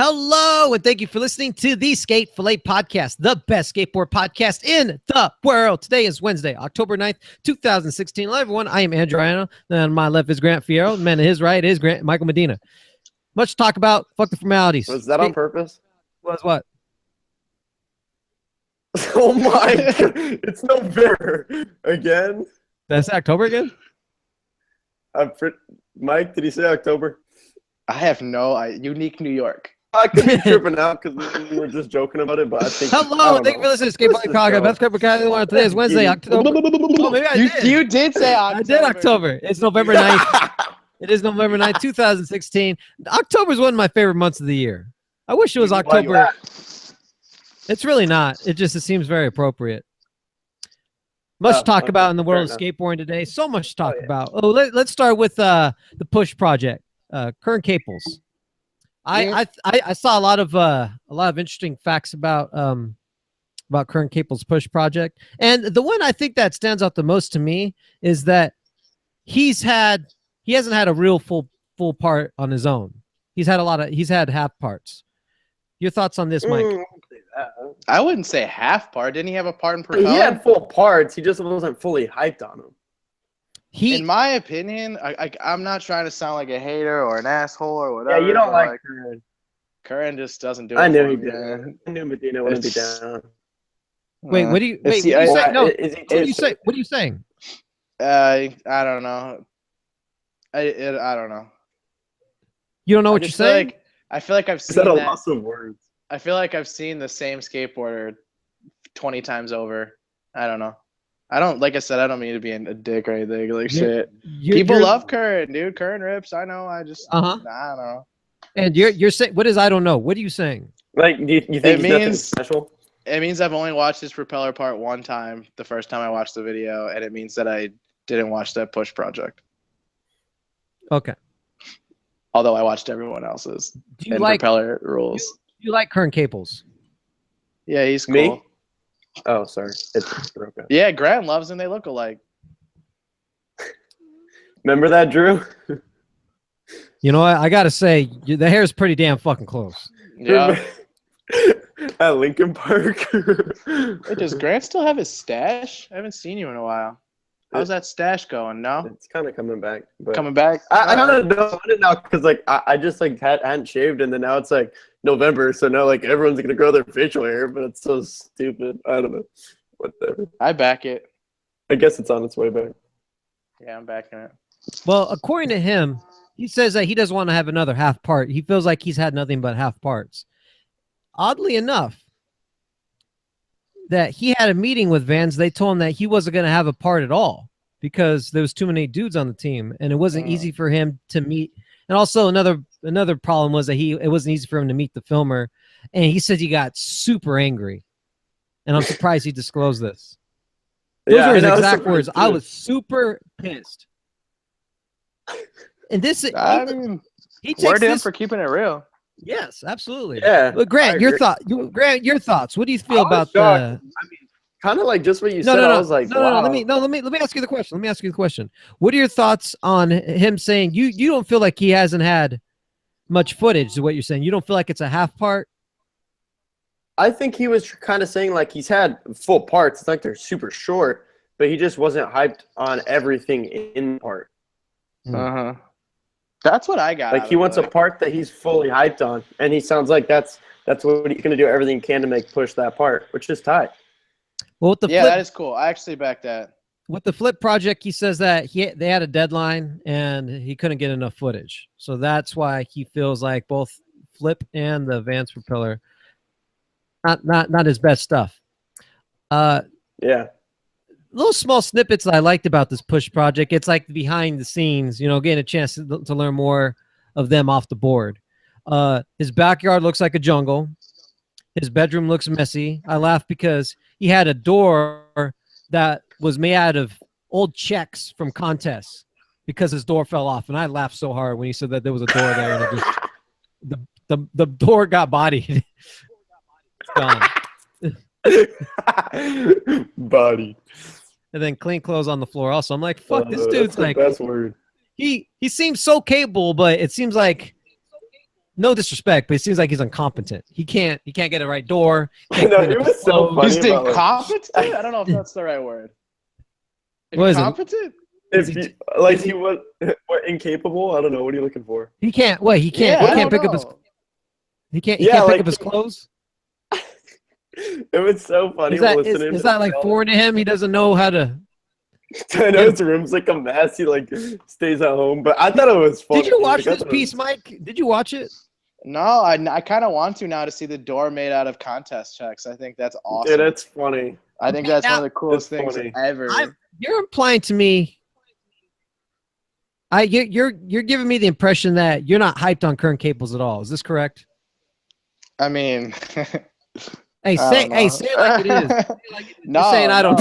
Hello, and thank you for listening to the Fillet podcast, the best skateboard podcast in the world. Today is Wednesday, October 9th, 2016. Hello, everyone. I am Andrew Iano. Then on my left is Grant Fierro. The man to his right is Michael Medina. Much to talk about. Fuck the formalities. Was that on purpose? Was what? Oh my God. It's November again. That's October again? Mike, did he say October? I have no Unique New York. I could be tripping out because we were just joking about it, but I think. Hello, thank you for listening to Skateboard Podcast. Best Skateboard Podcast. Today is Wednesday, October. Oh, maybe I did. You did say October. I did October. It's November 9th. It is November 9th, 2016. October is one of my favorite months of the year. I wish it was October. It's really not. It seems very appropriate. Much to talk about in the world of skateboarding today. So much to talk about. Oh, let's start with the Push project. Kern Caples. I saw a lot of interesting facts about Kern Caples' Push project, and the one I think that stands out the most to me is that he hasn't had a real full part on his own. He's had half parts. Your thoughts on this, Mike? I wouldn't say half part. Didn't he have a part in Propeller? He had full parts. He just wasn't fully hyped on them. In my opinion, I'm not trying to sound like a hater or an asshole or whatever. Yeah, you don't like Kern. Kern just doesn't do it. I knew he did. I knew Medina wouldn't be down. Wait, what do you say? No, what are you saying? What are you saying? I don't know. I don't know. You don't know what you're saying? I feel like I've seen that. Lots of words. I feel like I've seen the same skateboarder 20 times over. I don't know. Like I said, I don't mean to be a dick or anything. Like shit. People love Kern, dude. Kern rips. I know. I just I don't know. And you're saying, what is I don't know? What are you saying? Like, do you think he's nothing special? It means I've only watched his Propeller part one time, the first time I watched the video, and it means that I didn't watch that Push project. Okay. Although I watched everyone else's. Do you like Propeller rules? Do you like Kern Caples? Yeah, he's cool. Me? Oh, sorry. It's broken. Yeah, Grant loves him. They look alike. Remember that, Drew? You know what? I got to say, the hair is pretty damn fucking close. Yeah. At Lincoln Park. Wait, does Grant still have his stash? I haven't seen you in a while. How's that stash going? No? It's kind of coming back. But coming back? I don't know it now because like I just like hadn't shaved, and then now it's like November, so now like everyone's gonna grow their facial hair, but it's so stupid. I don't know. Whatever. I back it. I guess it's on its way back. Yeah, I'm backing it. Well, according to him, he says that he doesn't want to have another half part. He feels like he's had nothing but half parts. Oddly enough, that he had a meeting with Vans. They told him that he wasn't going to have a part at all because there was too many dudes on the team, and it wasn't easy for him to meet. And also another problem was that it wasn't easy for him to meet the filmer, and he said he got super angry. And I'm surprised he disclosed this. Those are his exact words. I was super pissed. And this, he takes word in this for keeping it real. Yes, absolutely. Yeah. But Grant, your thoughts. What do you feel about the? I mean, kind of like just what you said. I was like, wow. Let me ask you the question. What are your thoughts on him saying you don't feel like he hasn't had much footage? Is what you're saying? You don't feel like it's a half part? I think he was kind of saying like he's had full parts. It's like they're super short, but he just wasn't hyped on everything in the part. That's what I got. Like he wants a part that he's fully hyped on, and he sounds like that's what he's going to do everything he can to make Push that part, which is tight. Well, that is cool. I actually back that. With the Flip project, he says that they had a deadline and he couldn't get enough footage, so that's why he feels like both Flip and the Vans Propeller not his best stuff. Yeah. Little small snippets that I liked about this Push project. It's like behind the scenes, getting a chance to learn more of them off the board. His backyard looks like a jungle. His bedroom looks messy. I laugh because he had a door that was made out of old checks from contests because his door fell off. And I laughed so hard when he said that there was a door there. And it just, the door got bodied. It's gone. Body. And then clean clothes on the floor also. I'm like, fuck, this dude's like, best word. He seems so capable, but it seems like no disrespect, but it seems like he's incompetent. He can't get the right door. No, it was so funny. Just incompetent? I don't know if that's the right word. What is it? Incompetent? Like he was what, incapable. I don't know. What are you looking for? He can't. What? He can't. Yeah, he can't pick up his. He can't. He Yeah, can't like, pick up his clothes. It was so funny. Is that, listening is to that like foreign to him? He doesn't know how to. I know his room's like a mess. He like stays at home, but I thought it was funny. Did you watch this piece, Mike? Did you watch it? No, I kind of want to now to see the door made out of contest checks. I think that's awesome. Yeah, that's funny. I think that's one of the coolest It's things funny. ever. You're implying to me. You're giving me the impression that you're not hyped on Current Cables at all. Is this correct? I mean, Hey, say it like it is. Say it like no, you're saying I don't.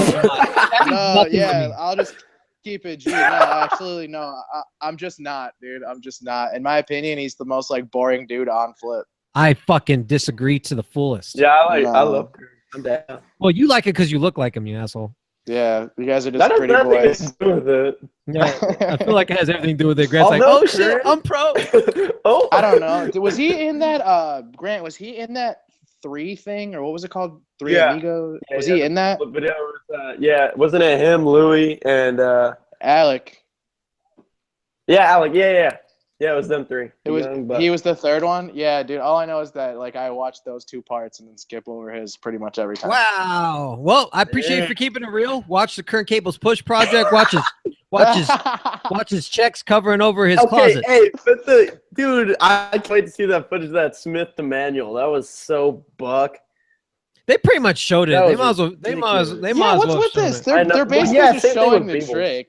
No, yeah, I'll just keep it G. No, absolutely no. I'm just not, dude. I'm just not. In my opinion, he's the most like boring dude on Flip. I fucking disagree to the fullest. Yeah, I love Kurt. I'm down. Well, you like it because you look like him, you asshole. Yeah, you guys are just That has pretty nothing boys. to do with it. Yeah, I feel like it has everything to do with it. Grant's like, no, oh shit, Kurt. I'm pro. Oh, I don't know. Was he in that? Grant, was he in that 3 thing or what was it called? 3 Yeah. Amigo? Yeah, Was he in that? But it was, yeah, wasn't it him, Louis, and Alec. yeah, Alec, yeah, it was them 3. He was the 3rd one. Yeah, dude. All I know is that like I watched those 2 parts and then skip over his pretty much every time. Wow. Well, I appreciate you for keeping it real. Watch the Current Cables Push project. Watch his checks covering over his closet. Hey, but dude, I can't wait to see that footage of that Smith to Manual. That was so buck. They pretty much showed it. That They was might as well. Yeah, what's with this? They're basically Yeah, just same thing showing with the Beebles. trick.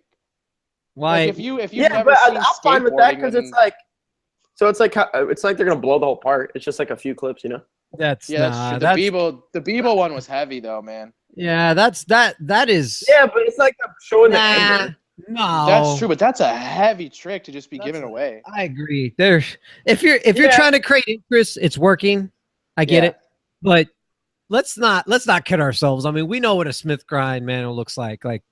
Why? Like if you've Yeah, never but seen I'm fine with that skateboarding, because then- it's like, so it's like they're gonna blow the whole part. It's just like a few clips, you know. That's yeah, nah, that's true. The Beeble one was heavy though, man. yeah. That is. Yeah, but it's like I'm showing the Nah, anger. no. That's true, but that's a heavy trick to just be That's given away. I agree. If you're trying to create interest, it's working. I get it, but let's not kid ourselves. I mean, we know what a Smith grind manual looks like. Like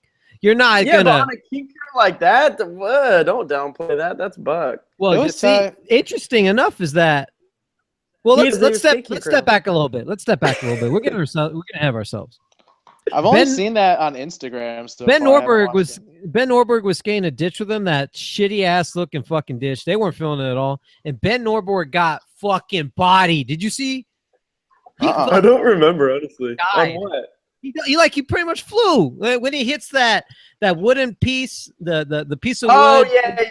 you're not Yeah, gonna. but on a kinker like that, don't downplay that. That's buck. Well, It you was see, interesting enough is that. Well, let's step back a little bit. Let's step back a little bit. We're gonna have ourselves. I've only seen that on Instagram. So Ben Norberg was skating a ditch with him. That shitty ass looking fucking ditch. They weren't feeling it at all. And Ben Norberg got fucking bodied. Did you see? I don't remember honestly. Died. On what? He pretty much flew when he hits that wooden piece, the piece of Oh wood. yeah.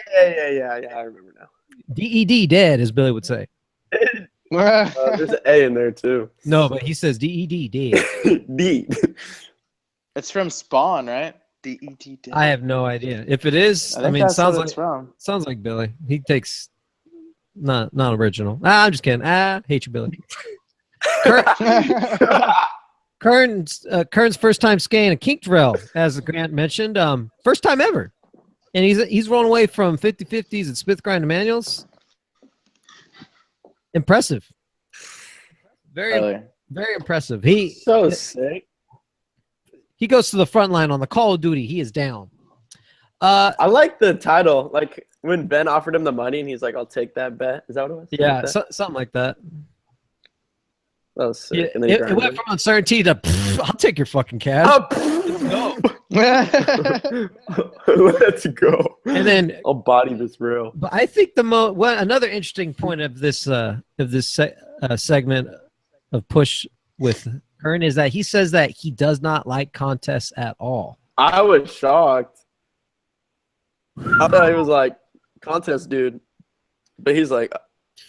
I remember now. DED dead, as Billy would say. There's an A in there too. No, but he says DED dead. D. It's from Spawn, right? DED. I have no idea if it is. I mean, that's sounds what like it's from. sounds like Billy. He takes not original. I'm just kidding. Hate you, Billy. Kern's first time skating a kink drill, as Grant mentioned. First time ever. And he's rolling away from 50-50s and Smith grind manuals. Impressive. Very impressive. He's so sick. He goes to the front line on the Call of Duty. He is down. I like the title. Like when Ben offered him the money and he's like, I'll take that bet. Is that what it was? Yeah, something like that. That was sick. Yeah, And then it went from uncertainty to I'll take your fucking cash. Let's go. And then I'll body this real. But I think another interesting point of this segment of Push with Kern is that he says that he does not like contests at all. I was shocked. I thought he was like contest dude, but he's like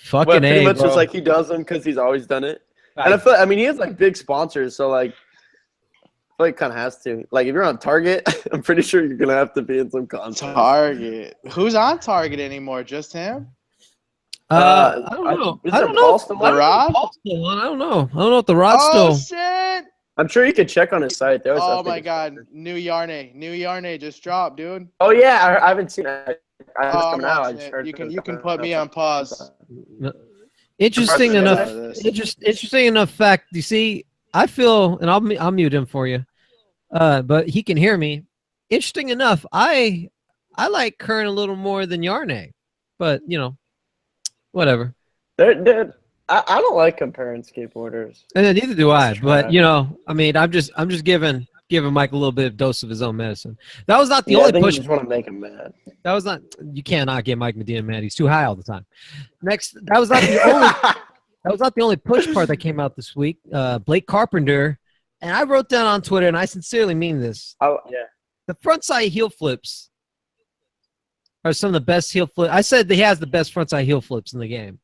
fucking pretty much bro. just like he does them because he's always done it. And I mean he has like big sponsors, so like I feel like kind of has to. Like if you're on Target, I'm pretty sure you're gonna have to be in some contest. Target. Who's on Target anymore? Just him? I don't know. I don't know. The Rod? I don't know. I don't know if the Rod's Oh still. shit! I'm sure you could check on his site. They always Oh update my his god, sponsors. New Yarne just dropped, dude. Oh yeah, I haven't seen it. I just Oh, coming I'm out. I watching just it. heard You it can was you can coming put out. me on pause. Interesting I'm enough. out of this. Interesting enough fact. You see, I feel, and I'll mute him for you. But he can hear me. Interesting enough, I like Kern a little more than Yarne, but you know, whatever. Dude, I don't like comparing skateboarders. And then neither do I. That's But right. you know, I mean, I'm just giving Mike a little bit of dose of his own medicine. That was not the Yeah, I only think you push. just want to make him mad. That was not. You cannot get Mike Medina mad. He's too high all the time. Next, that was not the only. That was not the only push part that came out this week. Blake Carpenter, and I wrote down on Twitter, and I sincerely mean this. Oh yeah. The frontside heel flips are some of the best heel flips. I said that he has the best frontside heel flips in the game.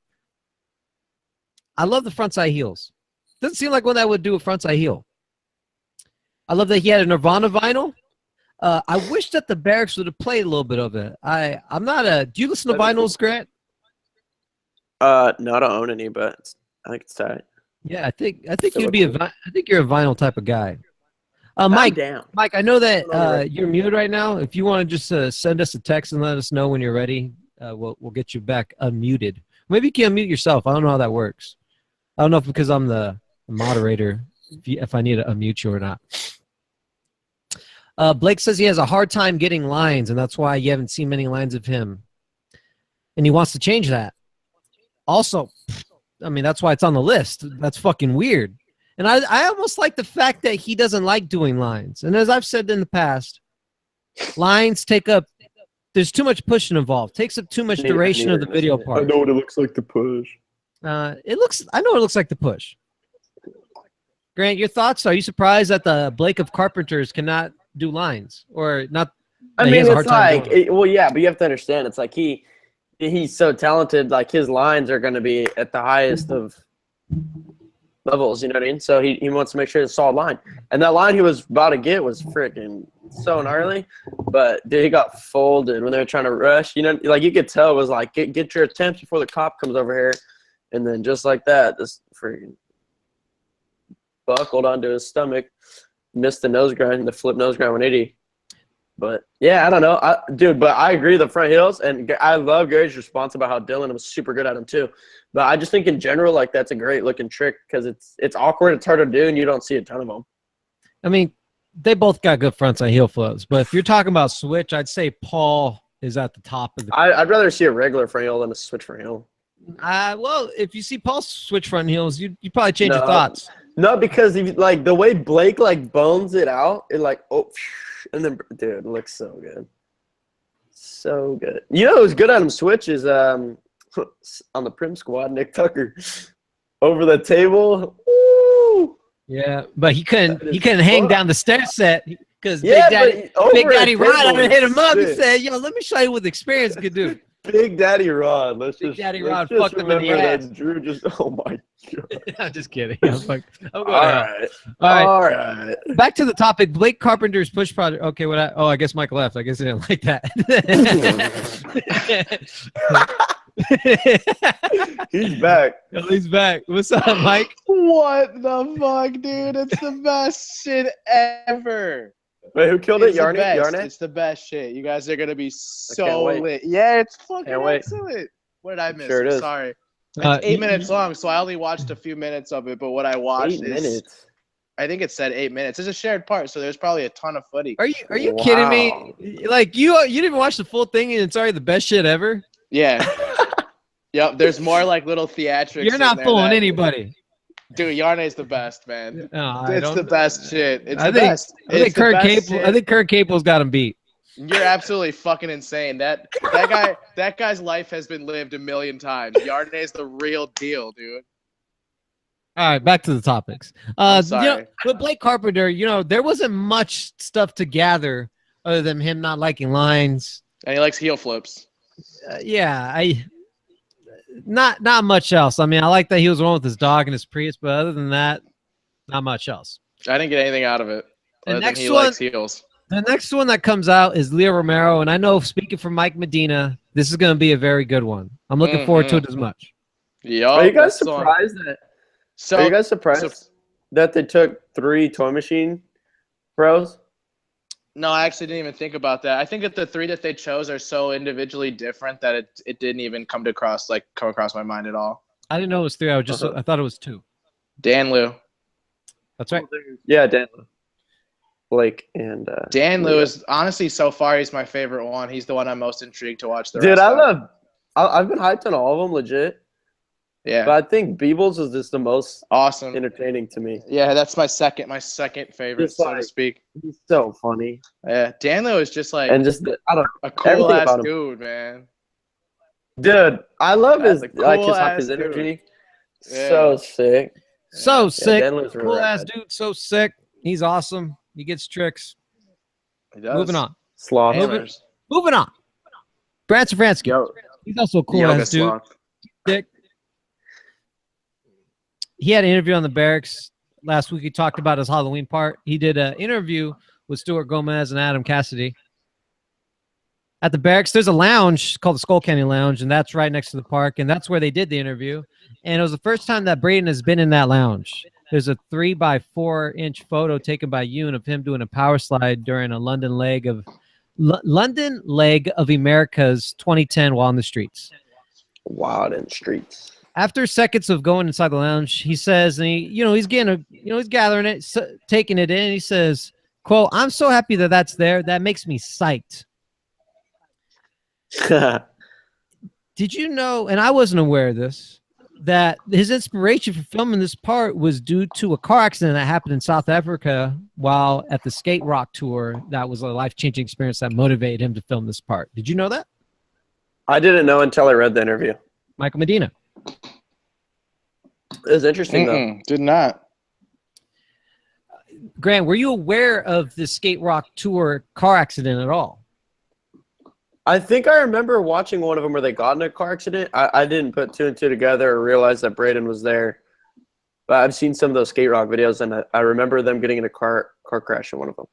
I love the frontside heels. Doesn't seem like one that would do a frontside heel. I love that he had a Nirvana vinyl. I wish that the Barracks would have played a little bit of it. I'm not a. Do you listen to vinyls, Grant? No, I don't own any, but I think it's tight. Yeah, I think you'd be I think you're a vinyl type of guy. Mike, I know that you're muted right now. If you want to just send us a text and let us know when you're ready, we'll get you back unmuted. Maybe you can unmute yourself. I don't know how that works. I don't know if because I'm the moderator, if I need to unmute you or not. Blake says he has a hard time getting lines, and that's why you haven't seen many lines of him. And he wants to change that. Also, I mean, that's why it's on the list. That's fucking weird. And I almost like the fact that he doesn't like doing lines. And as I've said in the past, lines take up, there's too much pushing involved. Takes up too much duration of the video part. I know what it looks like to push. I know it looks like the push. Grant, your thoughts? Are you surprised that the Blake of Carpenters cannot do lines or not? I mean, it's like, well, yeah, but you have to understand, it's like he's so talented. Like his lines are going to be at the highest of levels. You know what I mean? So he wants to make sure it's a solid line. And that line he was about to get was freaking so gnarly. But dude, he got folded when they were trying to rush. You know, like you could tell it was like get your attempts before the cop comes over here. And then just like that, this freaking buckled onto his stomach, missed the nose grind, the flip nose grind 180. But yeah, I don't know, dude. But I agree the front heels, and I love Gary's response about how Dylan was super good at them too. But I just think in general, like that's a great looking trick because it's awkward, it's hard to do, and you don't see a ton of them. I mean, they both got good frontside heel flips, but if you're talking about switch, I'd say Paul is at the top of the. I'd rather see a regular front heel than a switch front heel. Well, if you see Paul switch front heels, you probably change your thoughts. No, because if, like the way Blake like bones it out, it like and then dude, it looks so good, so good. You know who's good at him switch is on the Prim Squad, Nick Tucker, over the table. Woo! Yeah, but he couldn't hang down the stair set because Big Daddy Rod hit him up and said, "Yo, let me show you what the experience could do." Big Daddy Rod. Big Daddy Rod fucked him in the ass. Drew just, oh my god. I'm just kidding. All right. Back to the topic. Blake Carpenter's push project. Okay, I guess Mike left. I guess he didn't like that. He's back. He's back. What's up, Mike? What the fuck, dude? It's the best shit ever. Wait, who killed it? Yarny? It's the best shit. You guys are gonna be so lit. Yeah, it's fucking excellent. What did I miss? Sure I'm sorry. It's 8 minutes long, so I only watched a few minutes of it. But what I watched is, I think it said 8 minutes. It's a shared part, so there's probably a ton of footage. Are you kidding me? Like you didn't even watch the full thing, and it's already the best shit ever. Yeah. Yep. There's more like little theatrics. You're not fooling anybody. Dude, Yarne's the best, man. No, it's the best shit. It's the best. I think Kurt Capel's got him beat. You're absolutely fucking insane. That guy's life has been lived a million times. Yarne's the real deal, dude. All right, back to the topics. Sorry. With Blake Carpenter, there wasn't much stuff to gather other than him not liking lines. And he likes heel flips. Not much else. I mean, I like that he was one with his dog and his Prius, but other than that, not much else. I didn't get anything out of it. The next he likes heels. The next one that comes out is Leo Romero, and I know, speaking for Mike Medina, this is going to be a very good one. I'm looking forward to it as much. Are you guys surprised that they took 3 Toy Machine pros? No, I actually didn't even think about that. I think that the 3 that they chose are so individually different that it didn't even come across my mind at all. I didn't know it was 3. I thought it was 2. Dan Liu. That's right. Yeah, Dan Liu. Blake and Dan Liu is honestly so far he's my favorite one. He's the one I'm most intrigued to watch. Dude, I've been hyped on all of them, legit. Yeah. But I think Beebles was just the most awesome, entertaining to me. Yeah, that's my second favorite, Just so to speak. He's so funny. Yeah, Danlo is just like And just a cool ass about him. dude, man. Dude, I love That's his a cool his energy. Yeah. So sick. So sick. Danlo's a Cool ass rad. dude. So sick. He's awesome. He gets tricks. He does. Moving on. Sloth. Moving on. Brad Safransky. Yo, He's also a cool ass dude. Sloth. Dick. He had an interview on the Barracks last week. He talked about his Halloween part. He did an interview with Stuart Gomez and Adam Cassidy. At the Barracks, there's a lounge called the Skull Canyon Lounge, and that's right next to the park, and that's where they did the interview. And it was the first time that Braden has been in that lounge. There's a 3x4-inch photo taken by Yoon of him doing a power slide during a London leg of America's 2010 while on the streets. Wild in streets. After seconds of going inside the lounge, he says, and he's getting he's gathering it, taking it in. He says, "Quote: I'm so happy that that's there. That makes me psyched." Did you know? And I wasn't aware of this. That his inspiration for filming this part was due to a car accident that happened in South Africa while at the Skate Rock tour. That was a life-changing experience that motivated him to film this part. Did you know that? I didn't know until I read the interview. Michael Medina. It was interesting, though. Did not. Grant, were you aware of the Skate Rock tour car accident at all? I think I remember watching one of them where they got in a car accident. I didn't put two and two together or realize that Braden was there. But I've seen some of those Skate Rock videos, and I remember them getting in a car crash in one of them.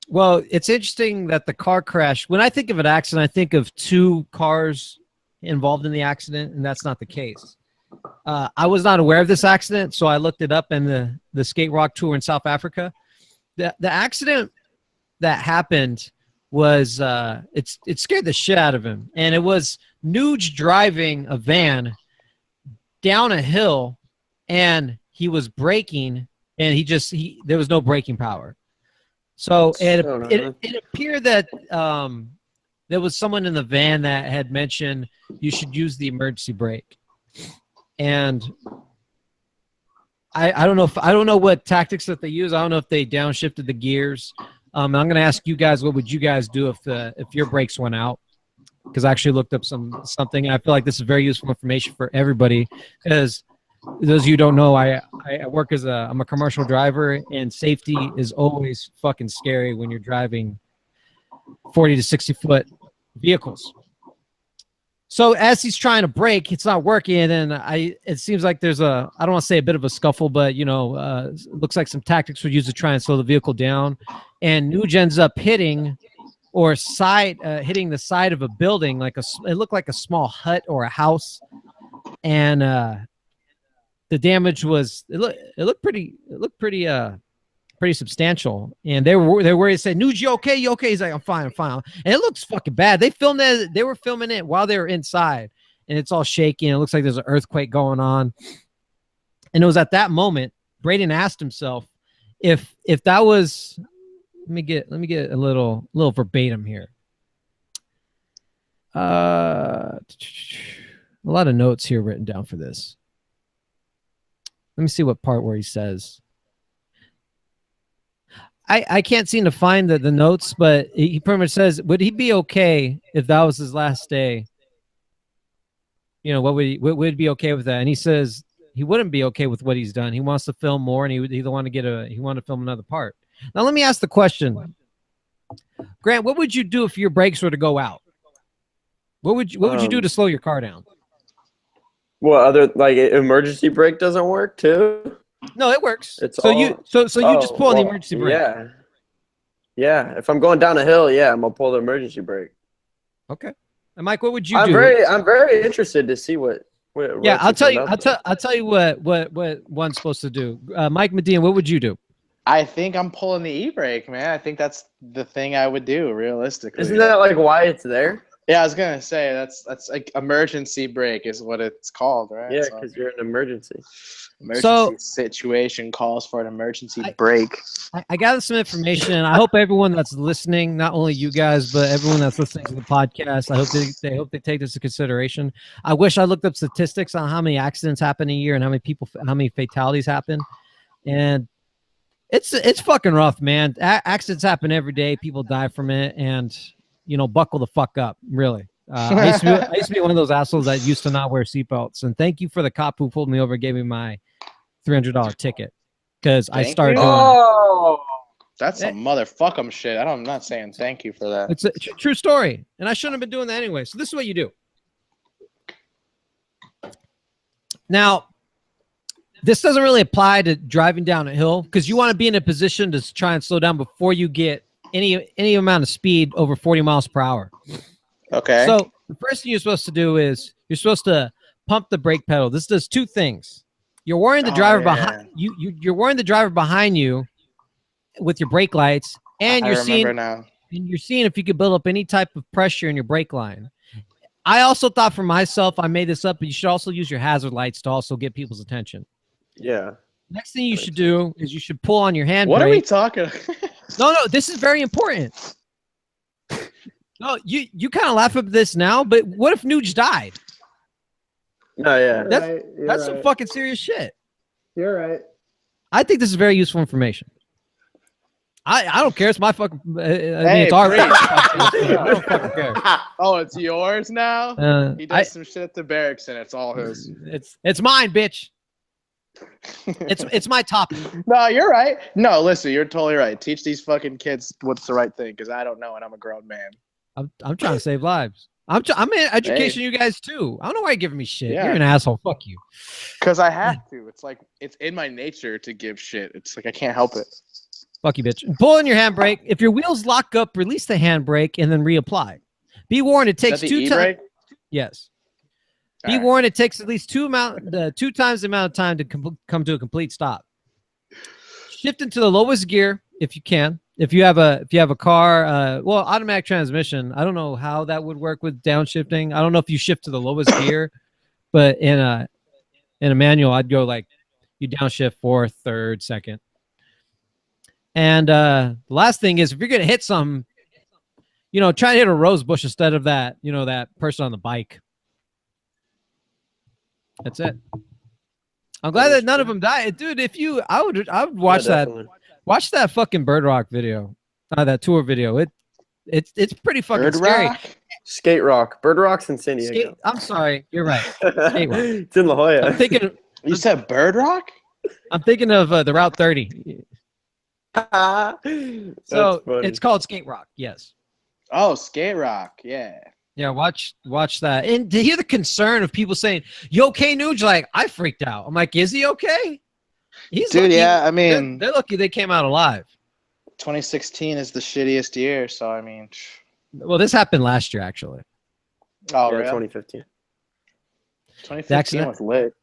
Well, it's interesting that the car crash, when I think of an accident, I think of two cars involved in the accident, and that's not the case. I was not aware of this accident, so I looked it up in the Skate Rock tour in South Africa. The accident that happened was it scared the shit out of him, and it was Nuge driving a van down a hill, and he was braking, and there was no braking power. So it appeared that there was someone in the van that had mentioned you should use the emergency brake, and I don't know what tactics that they use. I don't know if they downshifted the gears. I'm going to ask you guys, what would you guys do if your brakes went out? Because I actually looked up something, and I feel like this is very useful information for everybody. Because those of you who don't know, I work I'm a commercial driver, and safety is always fucking scary when you're driving 40 to 60 foot vehicles. So as he's trying to brake, it's not working, and it seems like there's I don't want to say a bit of a scuffle, but it looks like some tactics were used to try and slow the vehicle down. And Nuge ends up hitting the side of a building, it looked like a small hut or a house, and the damage was it looked pretty substantial. And they were worried. Said, "Nuge, you okay? You okay?" He's like, I'm fine. And it looks fucking bad. They were filming it while they were inside, and it's all shaky, and it looks like there's an earthquake going on. And it was at that moment Braden asked himself if that was. Let me get a little verbatim here. A lot of notes here written down for this. Let me see what part where he says. I can't seem to find the notes, but he pretty much says, would he be okay if that was his last day? What would be okay with that? And he says he wouldn't be okay with what he's done. He wants to film more, and he want to film another part. Now, let me ask the question. Grant, what would you do if your brakes were to go out? What would you do to slow your car down? Well, emergency brake doesn't work too? No, it works. You just pull on the emergency brake. Yeah. If I'm going down a hill, I'm gonna pull the emergency brake. Okay. And Mike, what would you do? I'm very interested to see what I'll tell you what one's supposed to do. Mike Medina, what would you do? I think I'm pulling the e-brake, man. I think that's the thing I would do, realistically. Isn't that why it's there? Yeah, I was gonna say that's like emergency brake is what it's called, right? Yeah, because you're in an emergency. Emergency situation calls for an emergency brake. I gathered some information. I hope everyone that's listening, not only you guys, but everyone that's listening to the podcast, I hope they take this into consideration. I wish I looked up statistics on how many accidents happen a year and how many fatalities happen. And it's fucking rough, man. Accidents happen every day. People die from it, and buckle the fuck up, really. I used to be one of those assholes that used to not wear seatbelts. And thank you for the cop who pulled me over and gave me my $300 ticket because I started doing it. That's some motherfucking shit. I'm not saying thank you for that. It's a true story, and I shouldn't have been doing that anyway. So this is what you do. Now, this doesn't really apply to driving down a hill because you want to be in a position to try and slow down before you get any amount of speed over 40 miles per hour. Okay. So the first thing you're supposed to do is you're supposed to pump the brake pedal. This does two things. You're warning the driver behind you. You're warning the driver behind you with your brake lights, and you're seeing if you could build up any type of pressure in your brake line. I also thought for myself, I made this up, but you should also use your hazard lights to also get people's attention. Yeah. Next thing you should do is you should pull on your handbrake. What are we talking? No, this is very important. No, you kind of laugh at this now, but what if Nuge died? No, yeah. That's some fucking serious shit. You're right. I think this is very useful information. I don't care. It's my fucking. Hey, it's our. I don't fucking care. Oh, it's yours now. He does some shit at the barracks, and it's all his. It's mine, bitch. It's my topic. No, you're right. No, listen, you're totally right. Teach these fucking kids what's the right thing, because I don't know, and I'm a grown man. I'm trying to save lives. I'm in education, you guys too. I don't know why you're giving me shit. Yeah. You're an asshole. Fuck you. Because I have to. It's like it's in my nature to give shit. It's like I can't help it. Fuck you, bitch. Pull in your handbrake. If your wheels lock up, release the handbrake and then reapply. Be warned, it takes 2 times. Yes. Be warned, it takes at least 2 times the amount of time to come to a complete stop. Shift into the lowest gear if you can. If you have a car, automatic transmission. I don't know how that would work with downshifting. I don't know if you shift to the lowest gear, but in a manual, I'd go like you downshift 4th, 3rd, 2nd. And the last thing is if you're gonna hit something, try to hit a rose bush instead of that, that person on the bike. That's it. I'm glad that none of them died, dude. I would watch that. Watch that fucking Bird Rock video, that tour video. It's pretty fucking scary. Skate Rock, Bird Rock's in San Diego. I'm sorry, you're right. Skate Rock. It's in La Jolla. You said Bird Rock? I'm thinking of the Route 30. So it's called Skate Rock. Yes. Oh, Skate Rock. Yeah. Yeah, watch that. And to hear the concern of people saying, "You okay, Nuge?" Like, I freaked out. I'm like, is he okay? He's dude, lucky. yeah, I mean, they're lucky they came out alive. 2016 is the shittiest year, so I mean. Well, this happened last year, actually. Oh, yeah, really? 2015. 2015 was lit.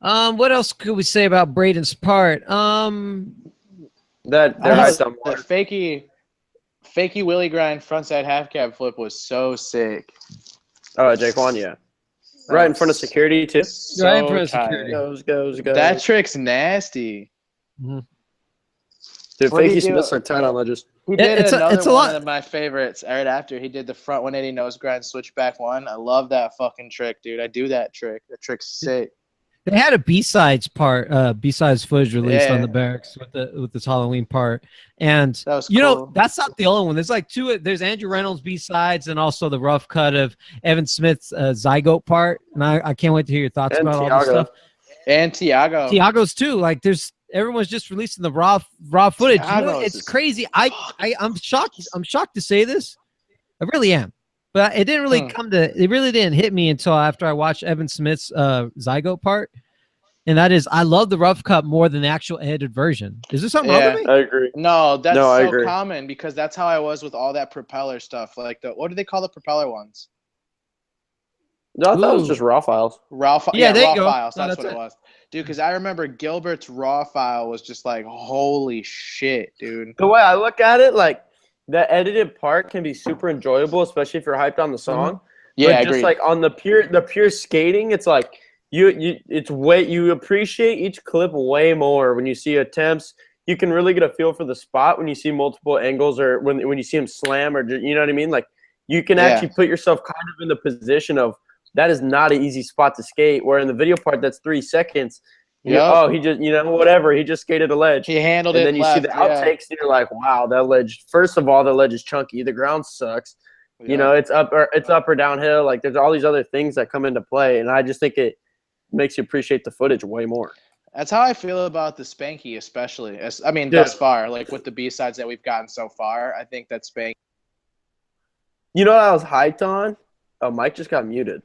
What else could we say about Braden's part? The fakey Willie grind frontside half cab flip was so sick. Oh, Jake Wan, yeah. Right in front of security too. So right in front of security. Goes. That trick's nasty. Mm-hmm. Dude, fakey Smiths are tight on ledges. He did another one of my favorites right after. He did the front 180 nose grind switchback one. I love that fucking trick, dude. I do that trick. That trick's sick. They had a B-sides footage released on the barracks with this Halloween part, and that was cool. That's not the only one. There's like two. There's Andrew Reynolds B-sides and also the rough cut of Evan Smith's zygote part. And I can't wait to hear your thoughts about all this stuff. And Tiago's too. Like everyone's just releasing the raw footage. It's crazy. I'm shocked. I'm shocked to say this. I really am. But it didn't really it really didn't hit me until after I watched Evan Smith's zygote part. And that is, I love the rough cut more than the actual edited version. Is there something wrong with me? I agree. No, that's so common because that's how I was with all that propeller stuff. Like what do they call the propeller ones? No, I thought it was just raw files. Raw files. That's what it was. Dude, because I remember Gilbert's raw file was just like, holy shit, dude. The way I look at it, like, the edited part can be super enjoyable, especially if you're hyped on the song. Yeah, but just like on the pure skating, it's like you appreciate each clip way more when you see attempts. You can really get a feel for the spot when you see multiple angles, or when you see him slam, or you know what I mean. Like you can actually put yourself kind of in the position of that is not an easy spot to skate. Where in the video part, that's 3 seconds. Oh, he just whatever. He just skated a ledge. He handled it. And then you see the outtakes, and you're like, wow, that ledge. First of all, the ledge is chunky. The ground sucks. It's up or downhill. Like there's all these other things that come into play, and I just think it makes you appreciate the footage way more. That's how I feel about the Spanky, especially. I mean, thus far, like with the B-sides that we've gotten so far, I think that Spanky. You know what I was hyped on? Oh, Mike just got muted.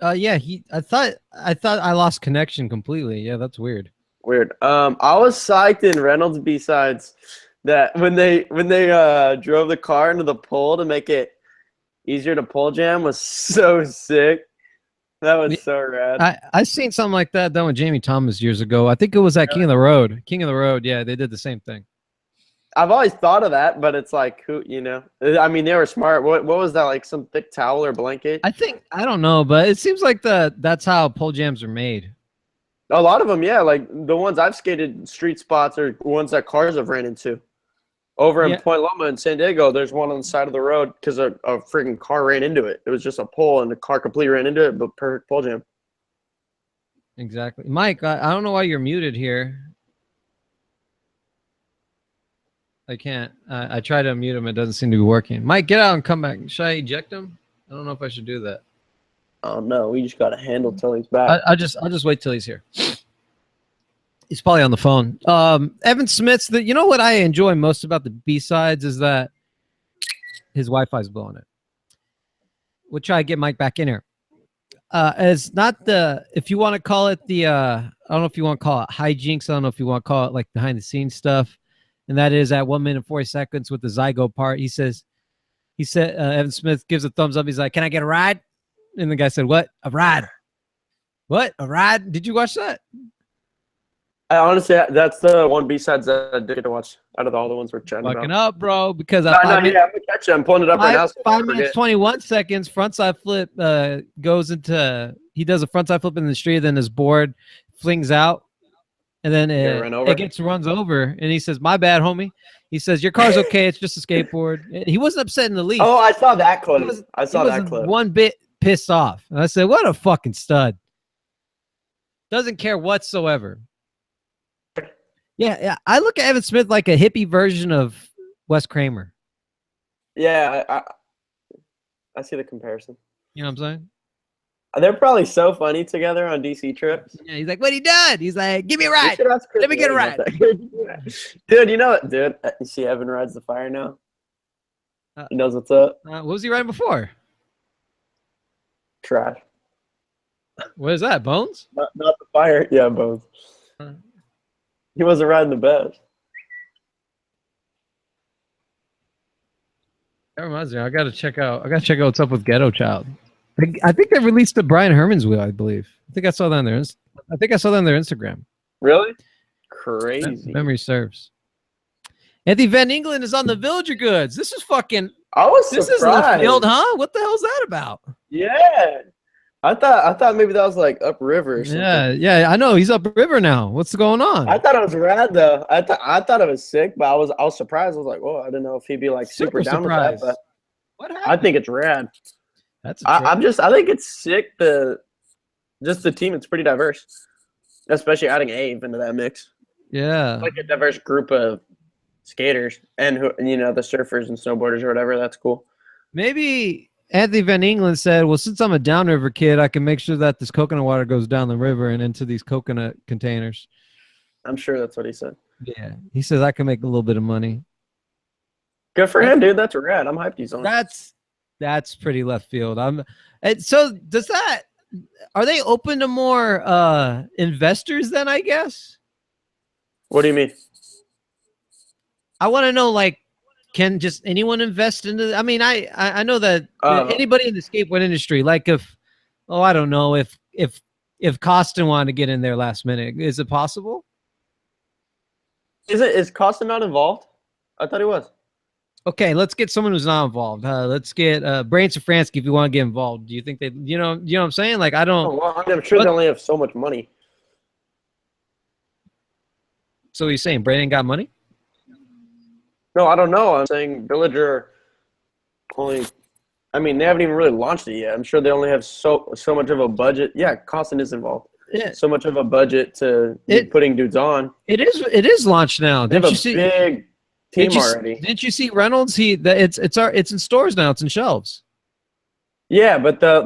Yeah, I thought I lost connection completely. Yeah, that's weird. Weird. I was psyched in Reynolds B-sides that when they drove the car into the pole to make it easier to pole jam was so sick. That was so rad. I seen something like that done with Jamie Thomas years ago. I think it was at King of the Road. King of the Road, yeah, they did the same thing. I've always thought of that, but it's like, who, I mean, they were smart. What was that, like some thick towel or blanket? I don't know, but it seems like that's how pole jams are made. A lot of them, yeah. Like the ones I've skated street spots are ones that cars have ran into. Over in Point Loma in San Diego, there's one on the side of the road because a freaking car ran into it. It was just a pole, and the car completely ran into it, but perfect pole jam. Exactly. Mike, I don't know why you're muted here. I can't. I tried to unmute him. It doesn't seem to be working. Mike, get out and come back. Should I eject him? I don't know if I should do that. Oh, no. We just got to handle till he's back. I'll just wait till he's here. He's probably on the phone. Evan Smith's, you know what I enjoy most about the B-sides is that his Wi-Fi's blowing it. We'll try to get Mike back in here. It's not if you want to call it I don't know if you want to call it hijinks. I don't know if you want to call it like behind the scenes stuff. And that is at 1 minute 40 seconds with the Zygo part. He said, Evan Smith gives a thumbs up. He's like, "Can I get a ride?" And the guy said, "What? A ride? What? A ride?" Did you watch that? I honestly, that's the one B-sides that I did get to watch out of all the ones we're chatting about. Fucking up, bro, because I'm gonna catch you. I'm pulling it up right now. 5 minutes 21 seconds. Frontside flip goes into. He does a frontside flip in the street, then his board flings out, and then it runs over. And he says, "My bad, homie." He says, "Your car's okay. It's just a skateboard." He wasn't upset in the least. Oh, I saw that clip. I saw that clip. One bit pissed off, and I said, "What a fucking stud! Doesn't care whatsoever." Yeah. I look at Evan Smith like a hippie version of Wes Kramer. Yeah, I see the comparison. You know what I'm saying? They're probably so funny together on DC trips. Yeah, he's like, "What he done?" He's like, "Give me a ride. Let me get a ride." Dude, you know what? Dude, you see Evan rides the fire now? He knows what's up. What was he riding before? Trash. What is that, Bones? Not the fire. Yeah, Bones. He wasn't riding the best. That reminds me, I gotta check out what's up with Ghetto Child. I think they released the Brian Herman's wheel, I believe. I think I saw that on their Instagram. Really? Crazy. Memory serves. Anthony Van Engelen is on the Villager Goods. This is fucking. I was surprised. This is left field, huh? What the hell is that about? Yeah. I thought maybe that was like upriver or something. Yeah, I know he's upriver now. What's going on? I thought it was rad though. I thought it was sick, but I was surprised. I was like, "Whoa!" I didn't know if he'd be like super down with that. But what happened? I think it's rad. That's. I think it's sick. The team. It's pretty diverse, especially adding Ave into that mix. Yeah, like a diverse group of skaters and the surfers and snowboarders or whatever. That's cool. Maybe Anthony Van Engelen said, "Well, since I'm a downriver kid, I can make sure that this coconut water goes down the river and into these coconut containers." I'm sure that's what he said. Yeah, he says I can make a little bit of money. Good for him, dude. That's rad. I'm hyped he's on. That's pretty left field. So does that? Are they open to more investors then? I guess. What do you mean? I want to know, like, can just anyone invest into? I mean, I know that anybody in the skateboard industry, like I don't know if Costin wanted to get in there last minute, is it possible? Is Costin not involved? I thought he was. Okay, let's get someone who's not involved. Let's get Brain Safransky if you want to get involved. Do you think they, you know what I'm saying? Like, I don't. Oh, well, I'm sure they only have so much money. So he's saying Brain ain't got money? No, I don't know. I'm saying Villager only. I mean, they haven't even really launched it yet. I'm sure they only have so much of a budget. Yeah, Costin is involved. Yeah. So much of a budget to be putting dudes on. It is launched now. They have a big team already. Didn't you see Reynolds? It's in stores now. It's in shelves. Yeah, but the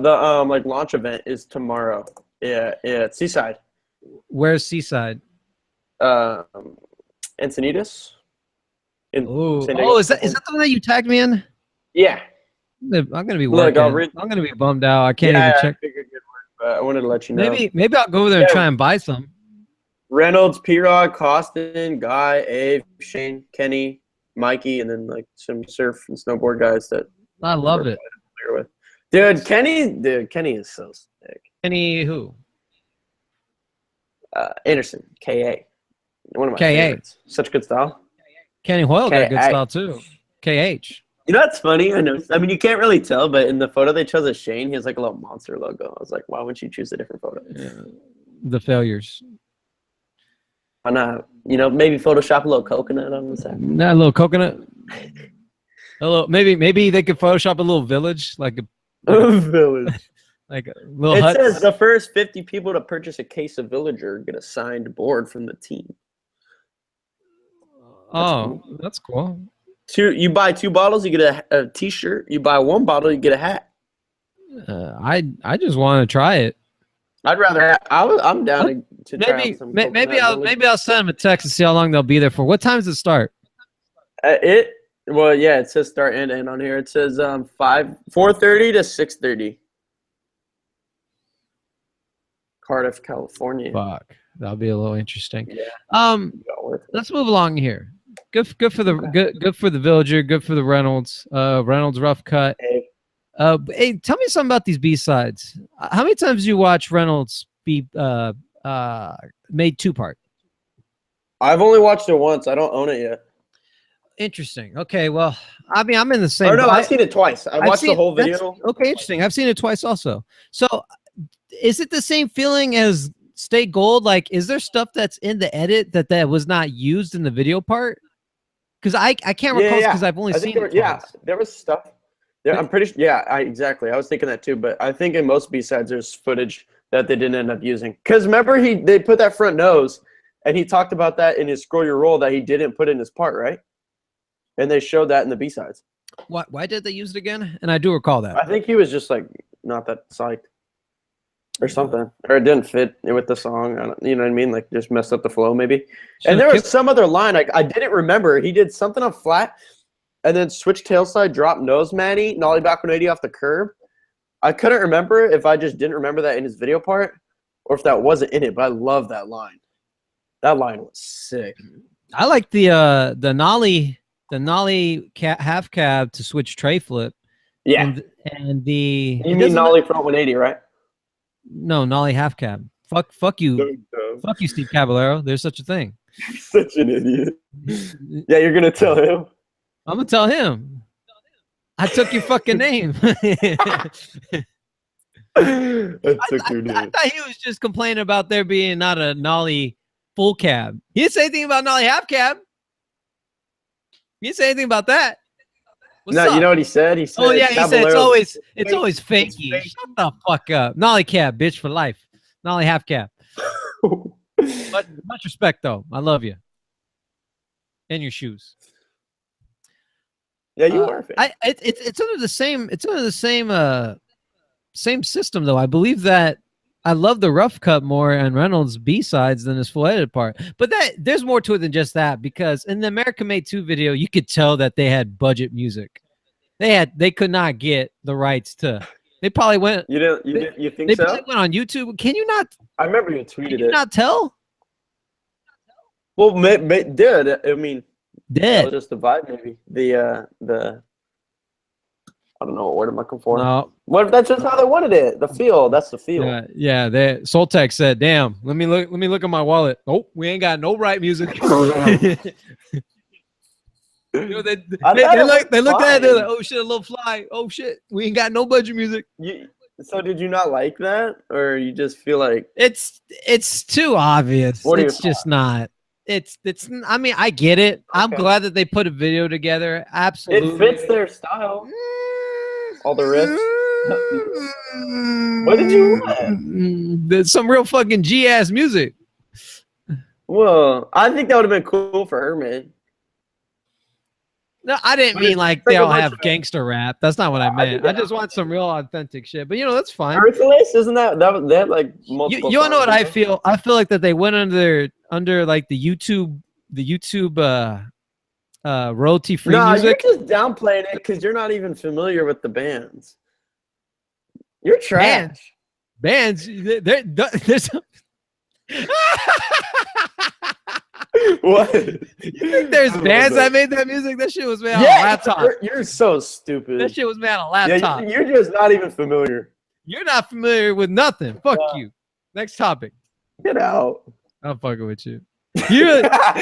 like launch event is tomorrow. Yeah, it's Seaside. Where's Seaside? Encinitas. Oh, is that the one that you tagged me in? Yeah. I'm gonna be working. I'm gonna be bummed out. I can't even check. I wanted to let you know. Maybe I'll go over there and try and buy some. Reynolds, P-Rod, Costin, Guy, Abe, Shane, Kenny, Mikey, and then like some surf and snowboard guys that I love it. With. Dude, Kenny is so sick. Kenny who? Anderson, KA. One of my KA. favorites. Such good style. Kenny Hoyle got good style too. KH. You know what's funny? I mean, you can't really tell, but in the photo they chose as Shane, he has like a little monster logo. I was like, why wouldn't you choose a different photo? Yeah. The failures. Why not? You know, maybe Photoshop a little coconut on the side. Not a little coconut. A little, maybe they could Photoshop a little village, like a village. Like a little hut. It says the first 50 people to purchase a case of Villager get a signed board from the team. That's cool. You buy 2 bottles, you get a T-shirt. You buy 1 bottle, you get a hat. I just want to try it. I'd rather. I'm down to try out some. Maybe I'll send them a text and see how long they'll be there for. What time does it start? Well, yeah, it says start and end on here. It says 4:30 to 6:30. Cardiff, California. Fuck, that'll be a little interesting. Yeah. Let's move along here. Good for the Villager. Good for the Reynolds. Reynolds rough cut. Hey, tell me something about these B-sides. How many times do you watch Reynolds be made 2-part? I've only watched it once. I don't own it yet. Interesting. Okay, well, I mean, I'm in the same. Oh no, I've seen it twice. I watched the whole video. Okay, interesting. I've seen it twice also. So, is it the same feeling as Stay Gold? Like, is there stuff that's in the edit that was not used in the video part? Because I can't recall because I've only seen it. Yeah, there was stuff. Yeah, I'm pretty sure. Yeah, exactly. I was thinking that too. But I think in most B-sides, there's footage that they didn't end up using. Because remember, they put that front nose, and he talked about that in his Scroll Your Roll that he didn't put in his part, right? And they showed that in the B-sides. Why did they use it again? And I do recall that. I think he was just like not that psyched or something, or it didn't fit with the song. You know what I mean? Like just messed up the flow maybe. And there was some other line I didn't remember. He did something on flat, and then switch tail slide, drop nose Manny, nollie back 180 off the curb. I couldn't remember if I just didn't remember that in his video part, or if that wasn't in it. But I love that line. That line was sick. I like the nollie. The nollie half cab to switch tray flip. Yeah. And the... You mean nollie front 180, right? No, nollie half cab. Fuck you. Fuck you, Steve Caballero. There's such a thing. You're such an idiot. Yeah, you're going to tell him. I'm going to tell him. I took your fucking name. I thought he was just complaining about there being not a nollie full cab. He didn't say anything about nollie half cab. You didn't say anything about that. What's up? You know what he said? He said, "Oh yeah, he said it's always fakey." Shut the fuck up, nollie cab, bitch for life. Nollie half cab. But much respect though. I love you. And your shoes. Yeah, you are. It's under the same. It's under the same system though. I believe that. I love the rough cut more on Reynolds B-sides than his full edited part. But there's more to it than just that, because in the American Made 2 video, you could tell that they had budget music. They could not get the rights to. They probably went. You think so? They probably went on YouTube. Can you not? I remember you tweeted it. Can you not tell? Well, dude, I mean, dead. Just the vibe, maybe the. I don't know what word I'm looking for. No. What if that's just how they wanted it? The feel. That's the feel. Yeah. Soltech said, "Damn, let me look at my wallet. Oh, we ain't got no right music." You know, they looked at it, they're like, oh shit, a little fly. Oh shit, we ain't got no budget music. So did you not like that, or you just feel like it's too obvious? It's just not. It's. I mean, I get it. Okay. I'm glad that they put a video together. Absolutely, it fits their style. All the riffs. What did you want? There's some real fucking G-ass music. Well, I think that would have been cool for her, man. No, I didn't mean like they all have gangster rap. That's not what I meant. I just want some real authentic shit. But you know, that's fine. Earthless, isn't that they had like multiple. You know what I feel? I feel like that they went under like the YouTube royalty free music. You're just downplaying it because you're not even familiar with the bands. You're trash. Bands. There's. What? You think there's bands that made that music? That shit was made on a laptop. You're so stupid. That shit was made on a laptop. Yeah, you're just not even familiar. You're not familiar with nothing. Fuck you. Next topic. Get out. I'm fucking with you. You have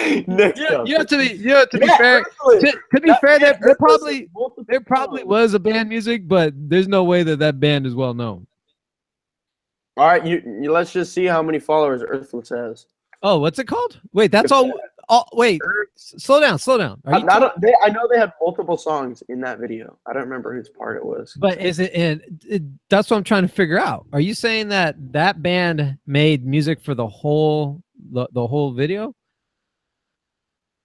to be fair. To be fair, there probably was a band music, but there's no way that band is well known. All right, you let's just see how many followers Earthless has. Oh, what's it called? Wait, that's all. Wait, slow down. I know they had multiple songs in that video. I don't remember whose part it was. But is it? That's what I'm trying to figure out. Are you saying that band made music for the whole video?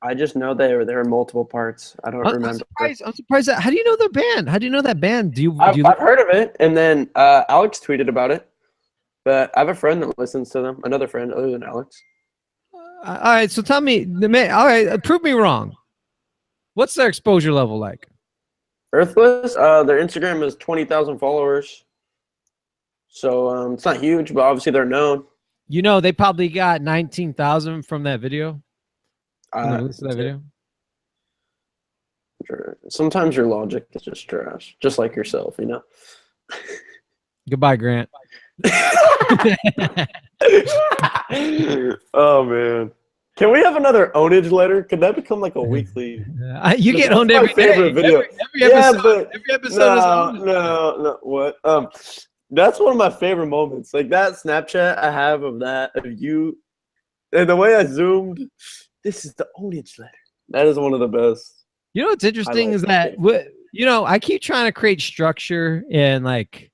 I just know there were multiple parts. I don't remember. I'm surprised. How do you know their band? How do you know that band? I've heard of it, and then Alex tweeted about it. But I have a friend that listens to them. Another friend other than Alex. All right, so tell me, all right, prove me wrong. What's their exposure level like? Earthless, their Instagram is 20,000 followers. So it's not huge, but obviously they're known. You know, they probably got 19,000 from that video. Sometimes your logic is just trash, just like yourself, you know. Goodbye, Grant. Oh man, can we have another ownage letter? Could that become like a weekly? You get owned every favorite day. Video. Every episode is owned. No. What? That's one of my favorite moments. Like that Snapchat I have of you, and the way I zoomed. This is the ownage letter. That is one of the best. You know what's interesting is that I keep trying to create structure and like.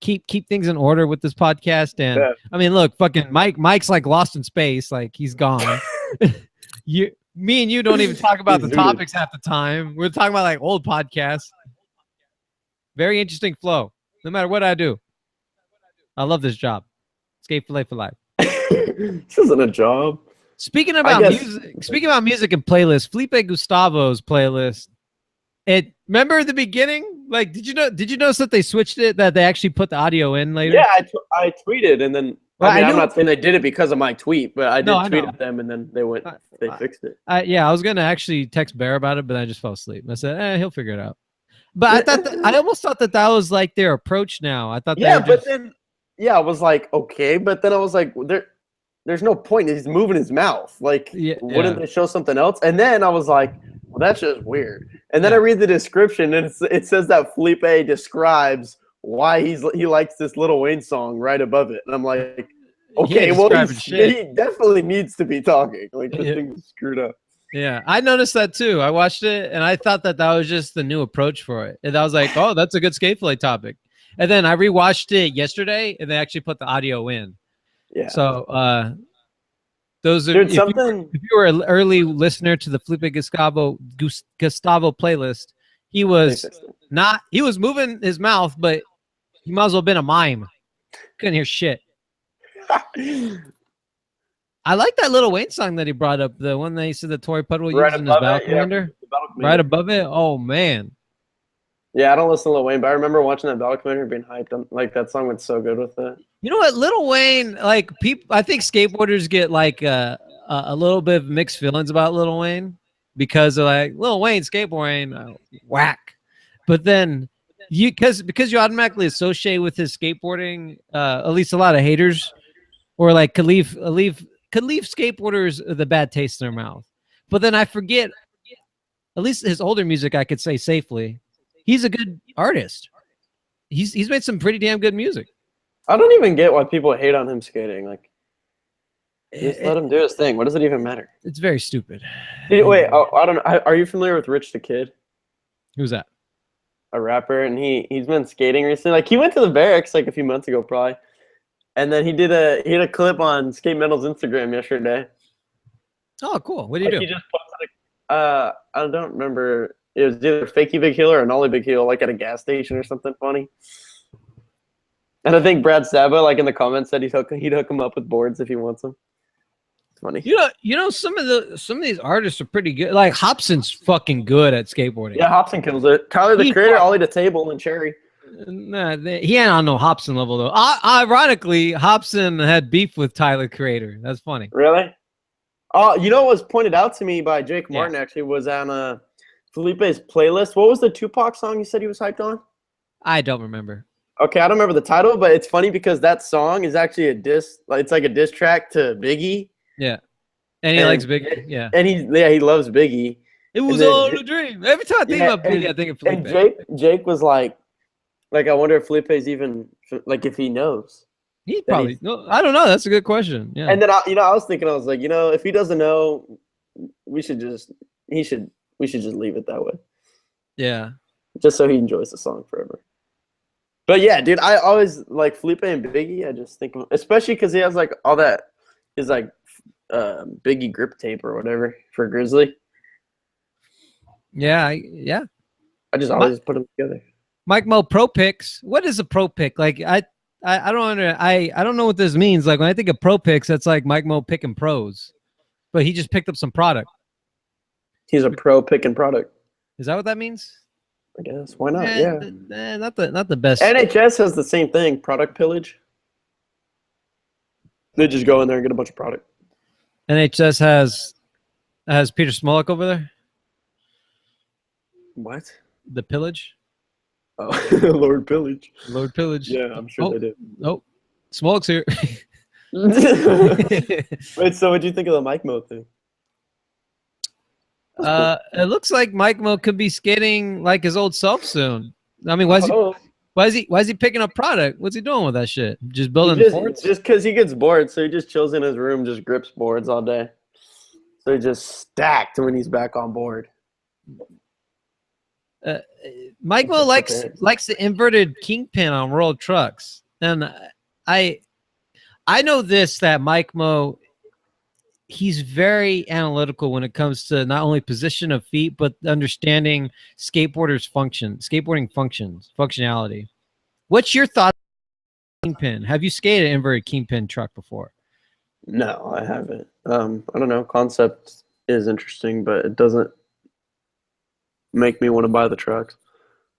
Keep things in order with this podcast, and I mean, look, fucking Mike's like lost in space, like he's gone. Me and you don't even talk about the topics half the time. We're talking about like old podcasts. Very interesting flow. No matter what I do, I love this job. Skate Fillet for life. This isn't a job. Speaking about music and playlists, Felipe Gustavo's playlist. Remember the beginning? Like, did you notice that they switched it? That they actually put the audio in later? Yeah, I tweeted, and then I'm not saying they did it because of my tweet, but I did tweet at them, and then they fixed it. I was gonna actually text Bear about it, but I just fell asleep. I said, he'll figure it out. But I almost thought that was like their approach now. I thought, I was like, okay, but then I was like, there's no point. He's moving his mouth. Like, wouldn't they show something else? And then I was like, well, that's just weird. And then I read the description, and it says that Felipe describes why he likes this Lil Wayne song right above it. And I'm like, okay, he definitely needs to be talking. Like, this thing's screwed up. Yeah, I noticed that too. I watched it, and I thought that was just the new approach for it. And I was like, oh, that's a good Skate Fillet topic. And then I rewatched it yesterday, and they actually put the audio in. Yeah. So, those are if you were an early listener to the Felipe Gustavo playlist, he was moving his mouth, but he might as well have been a mime. Couldn't hear shit. I like that Lil Wayne song that he brought up, the one that he said that Tory Puddle used in his Battle Commander. Right above it. Oh man. Yeah, I don't listen to Lil Wayne, but I remember watching that Battle Commander being hyped. Like that song was so good with it. You know what, Lil Wayne, like people, I think skateboarders get like a little bit of mixed feelings about Lil Wayne because they're like, Lil Wayne skateboarding, whack. But then because you automatically associate with his skateboarding, at least a lot of haters, or like Khalif skateboarders the bad taste in their mouth. But then I forget At least his older music, I could say safely. He's a good artist. He's made some pretty damn good music. I don't even get why people hate on him skating. Like, just let him do his thing. What does it even matter? It's very stupid. Wait, I don't know. Are you familiar with Rich the Kid? Who's that? A rapper, and he's been skating recently. Like, he went to the barracks like a few months ago, probably. And then he did a clip on Skate Metal's Instagram yesterday. Oh, cool. What do you do? He just posted I don't remember. It was either Fakey Big Heel or Nolly Big Heel, like at a gas station or something funny. And I think Brad Saba, like in the comments, said he'd hook him up with boards if he wants them. It's funny. You know, some of these artists are pretty good. Like Hobson's fucking good at skateboarding. Yeah, Hobson kills it. Tyler the Creator, Ollie the Table, and Cherry. Nah, he ain't on no Hobson level though. Ironically, Hobson had beef with Tyler Creator. That's funny. Really? Oh, you know what was pointed out to me by Jake Martin actually was on Felipe's playlist. What was the Tupac song you said he was hyped on? I don't remember. Okay, I don't remember the title, but it's funny because that song is actually a diss. It's like a diss track to Biggie. Yeah, and he likes Biggie. Yeah, and he loves Biggie. It was all a dream. Every time I think about Biggie, I think of Felipe. And Jake was like I wonder if Felipe's even like if he knows. He probably no. I don't know. That's a good question. Yeah. And then I was thinking, I was like, if he doesn't know, we should just just leave it that way. Yeah. Just so he enjoys the song forever. But yeah, dude, I always like Felipe and Biggie. I just think, especially because he has like all that, his like Biggie grip tape or whatever for Grizzly. Yeah, I just always put them together. Mike Mo Pro Picks. What is a Pro Pick? Like I don't know what this means. Like when I think of Pro Picks, that's like Mike Mo picking pros, but he just picked up some product. He's a pro picking product. Is that what that means? I guess. Why not? Yeah. Not the best. NHS has the same thing. Product pillage. They just go in there and get a bunch of product. NHS has Peter Smolik over there. What? The pillage. Oh, Lord Pillage. Lord Pillage. Yeah, I'm sure they did. Oh, Smolik's here. Wait, so what do you think of the Mike Mo thing? It looks like Mike Mo could be skating like his old self soon. I mean, why is he picking up product? What's he doing with that shit? Just building forts? Just because he gets bored, so he just chills in his room, just grips boards all day. So he just stacked when he's back on board. Mike Mo likes the inverted kingpin on rolled trucks, and I know this, that Mike Mo, he's very analytical when it comes to not only position of feet, but understanding skateboarding functionality. What's your thought on kingpin? Have you skated an inverted kingpin truck before? No, I haven't. I don't know. Concept is interesting, but it doesn't make me want to buy the trucks.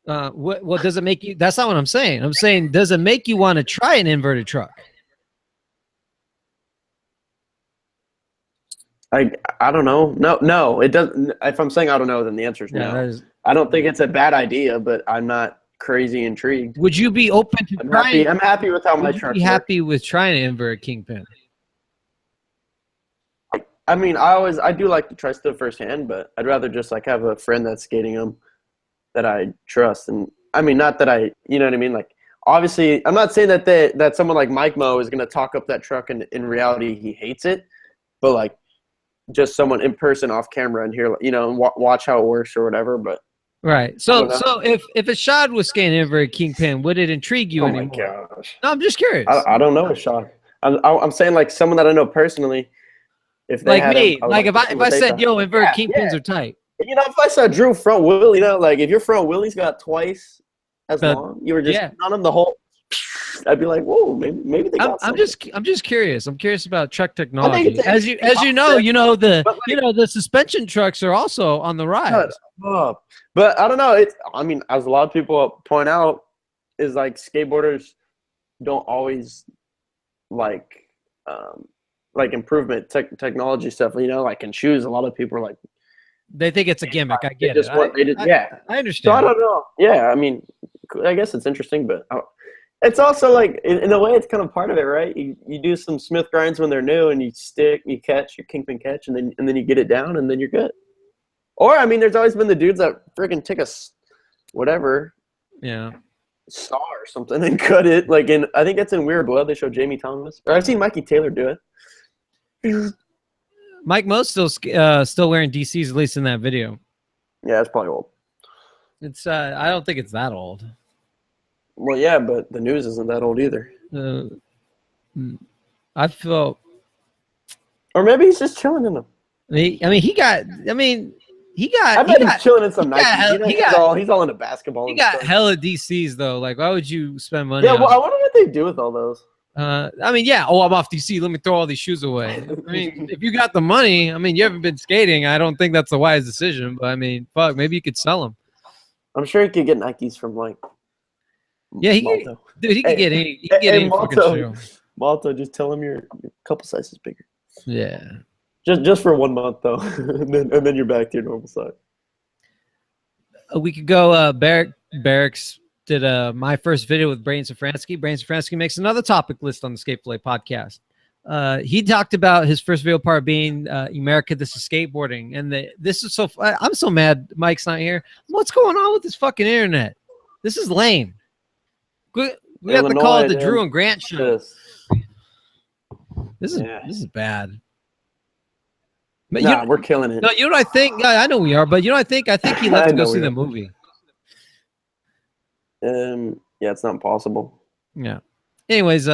What does it make you? That's not what I'm saying. I'm saying, does it make you want to try an inverted truck? I don't know. No, it doesn't. If I'm saying I don't know, then the answer is no. I don't think it's a bad idea, but I'm not crazy intrigued. Would you be open to trying? I'm happy with how my truck. Be happy with trying an inverted kingpin. I mean, I do like to try stuff firsthand, but I'd rather just like have a friend that's skating them that I trust. And I mean, not that you know what I mean? Like, obviously, I'm not saying that someone like Mike Mo is going to talk up that truck and in reality he hates it, but like just someone in person off camera and hear, and watch how it works or whatever. But right. So if a shot was skating inverted kingpin, would it intrigue you anymore? Oh my gosh. No, I'm just curious. I don't know a shot. I'm saying like someone that I know personally. If they like me, like if I said, yo, inverted kingpins are tight. If I saw Drew front wheel, like if your front wheelie's got twice as long, you were just on them the whole. I'd be like, whoa, maybe they got. I'm just curious. I'm curious about truck technology. As you know, the suspension trucks are also on the rise. But I don't know. As a lot of people point out, is like skateboarders don't always like improvement technology stuff. Like in shoes, a lot of people are like, they think it's a gimmick. I get it. I understand. So I don't know. Yeah, I mean, I guess it's interesting, but it's also like in a way, it's kind of part of it, right? You do some Smith grinds when they're new, and you catch your kingpin catch, and then you get it down, and then you're good. Or I mean, there's always been the dudes that freaking take whatever. Yeah. Star or something and cut it. Like I think it's in Weird Blood. They show Jamie Thomas. Or I've seen Mikey Taylor do it. Mike Mo's still wearing DCs, at least in that video. Yeah, it's probably old. It's I don't think it's that old. Well, yeah, but the news isn't that old either. I felt, or maybe he's just chilling in them. I bet he's chilling in some Nikes. He's all into basketball. He got hella DCs though. Like, why would you spend money? Yeah, well, I wonder what they do with all those. I mean, yeah. Oh, I'm off DC. Let me throw all these shoes away. I mean, if you got the money, I mean, you haven't been skating. I don't think that's a wise decision. But I mean, fuck, maybe you could sell them. I'm sure he could get Nikes from like. Yeah, he could get any. He could get any fucking shoe. Malto, just tell him you're a couple sizes bigger. Yeah. Just for 1 month though, and then you're back to your normal size. We could go. Barracks did my first video with Braden Safransky. Braden Safransky makes another topic list on the Fillet podcast. He talked about his first video part being America, This is Skateboarding, and this is so. I'm so mad Mike's not here. What's going on with this fucking internet? This is lame. We have to call it the Drew and Grant show. This is bad. But we're killing it. No, you know what I think? I know we are, but you know what I think? I think he left to go see the movie. Yeah, it's not possible. Yeah. Anyways,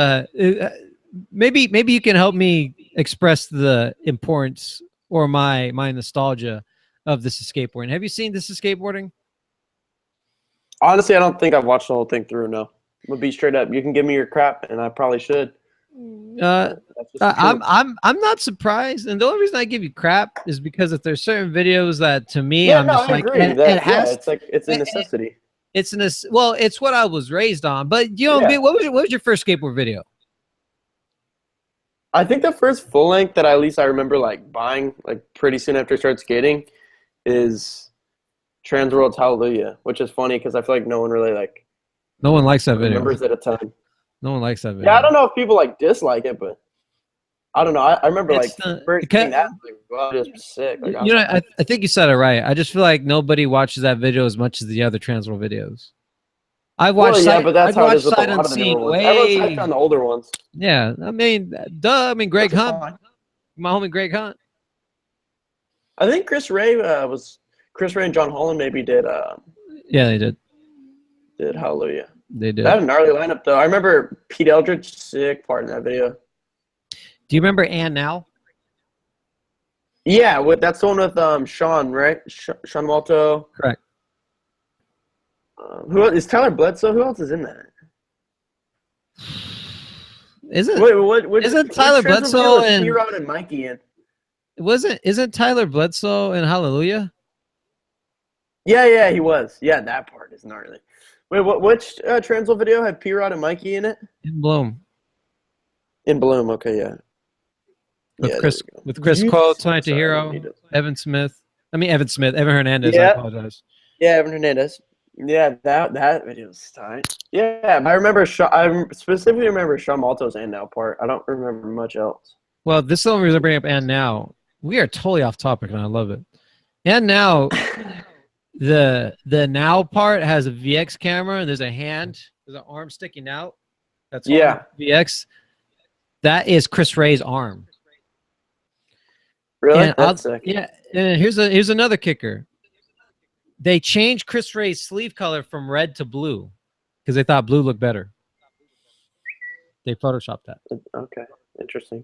maybe you can help me express the importance or my nostalgia of This is Skateboarding. Have you seen This is Skateboarding? Honestly, I don't think I've watched the whole thing through. No, I'm gonna be straight up. You can give me your crap, and I probably should. I'm not surprised, and the only reason I give you crap is because if there's certain videos that to me I'm just like it's a necessity. It's what I was raised on. But you know, what was your first skateboard video? I think the first full length that at least I remember like buying like pretty soon after I started skating is Transworld's Hallelujah, which is funny because I feel like no one really no one likes that video. Remembers it a ton. No one likes that video. Yeah, I don't know if people like dislike it, but I don't know. I remember first seeing that, wow, it was sick. I think you said it right. I just feel like nobody watches that video as much as the other Transworld videos. I've watched but that's how it is with a lot of the Unseen newer ones. Everyone's hyped on the older ones. Yeah, I mean, Greg Hunt, my homie Greg Hunt. I think Chris Ray and John Holland maybe did. Yeah, they did. Did Hallelujah. They did. That had a gnarly lineup though. I remember Pete Eldridge, sick part in that video. Do you remember And Now? Yeah, that's the one with Sean, right? Sean Malto. Correct. Who else? Is Tyler Bledsoe? Who else is in that? Isn't Tyler Bledsoe and P-Rod and Mikey in? Isn't Tyler Bledsoe in Hallelujah? Yeah, he was. Yeah, that part is gnarly. Wait, which Transworld video had P-Rod and Mikey in it? In Bloom. In Bloom, okay, yeah. With Chris Cole, Tony Tahiro, Evan Hernandez. Yeah. I apologize. Yeah, Evan Hernandez. Yeah, that video was tight. Yeah, I specifically remember Sean Malto's And Now part. I don't remember much else. Well, this is the only reason I bring up And Now. We are totally off topic, and I love it. And Now, the Now part has a VX camera, and there's an arm sticking out. That's VX. That is Chris Ray's arm. Really? Yeah. And here's another kicker. They changed Chris Ray's sleeve color from red to blue because they thought blue looked better. They photoshopped that. Okay, interesting.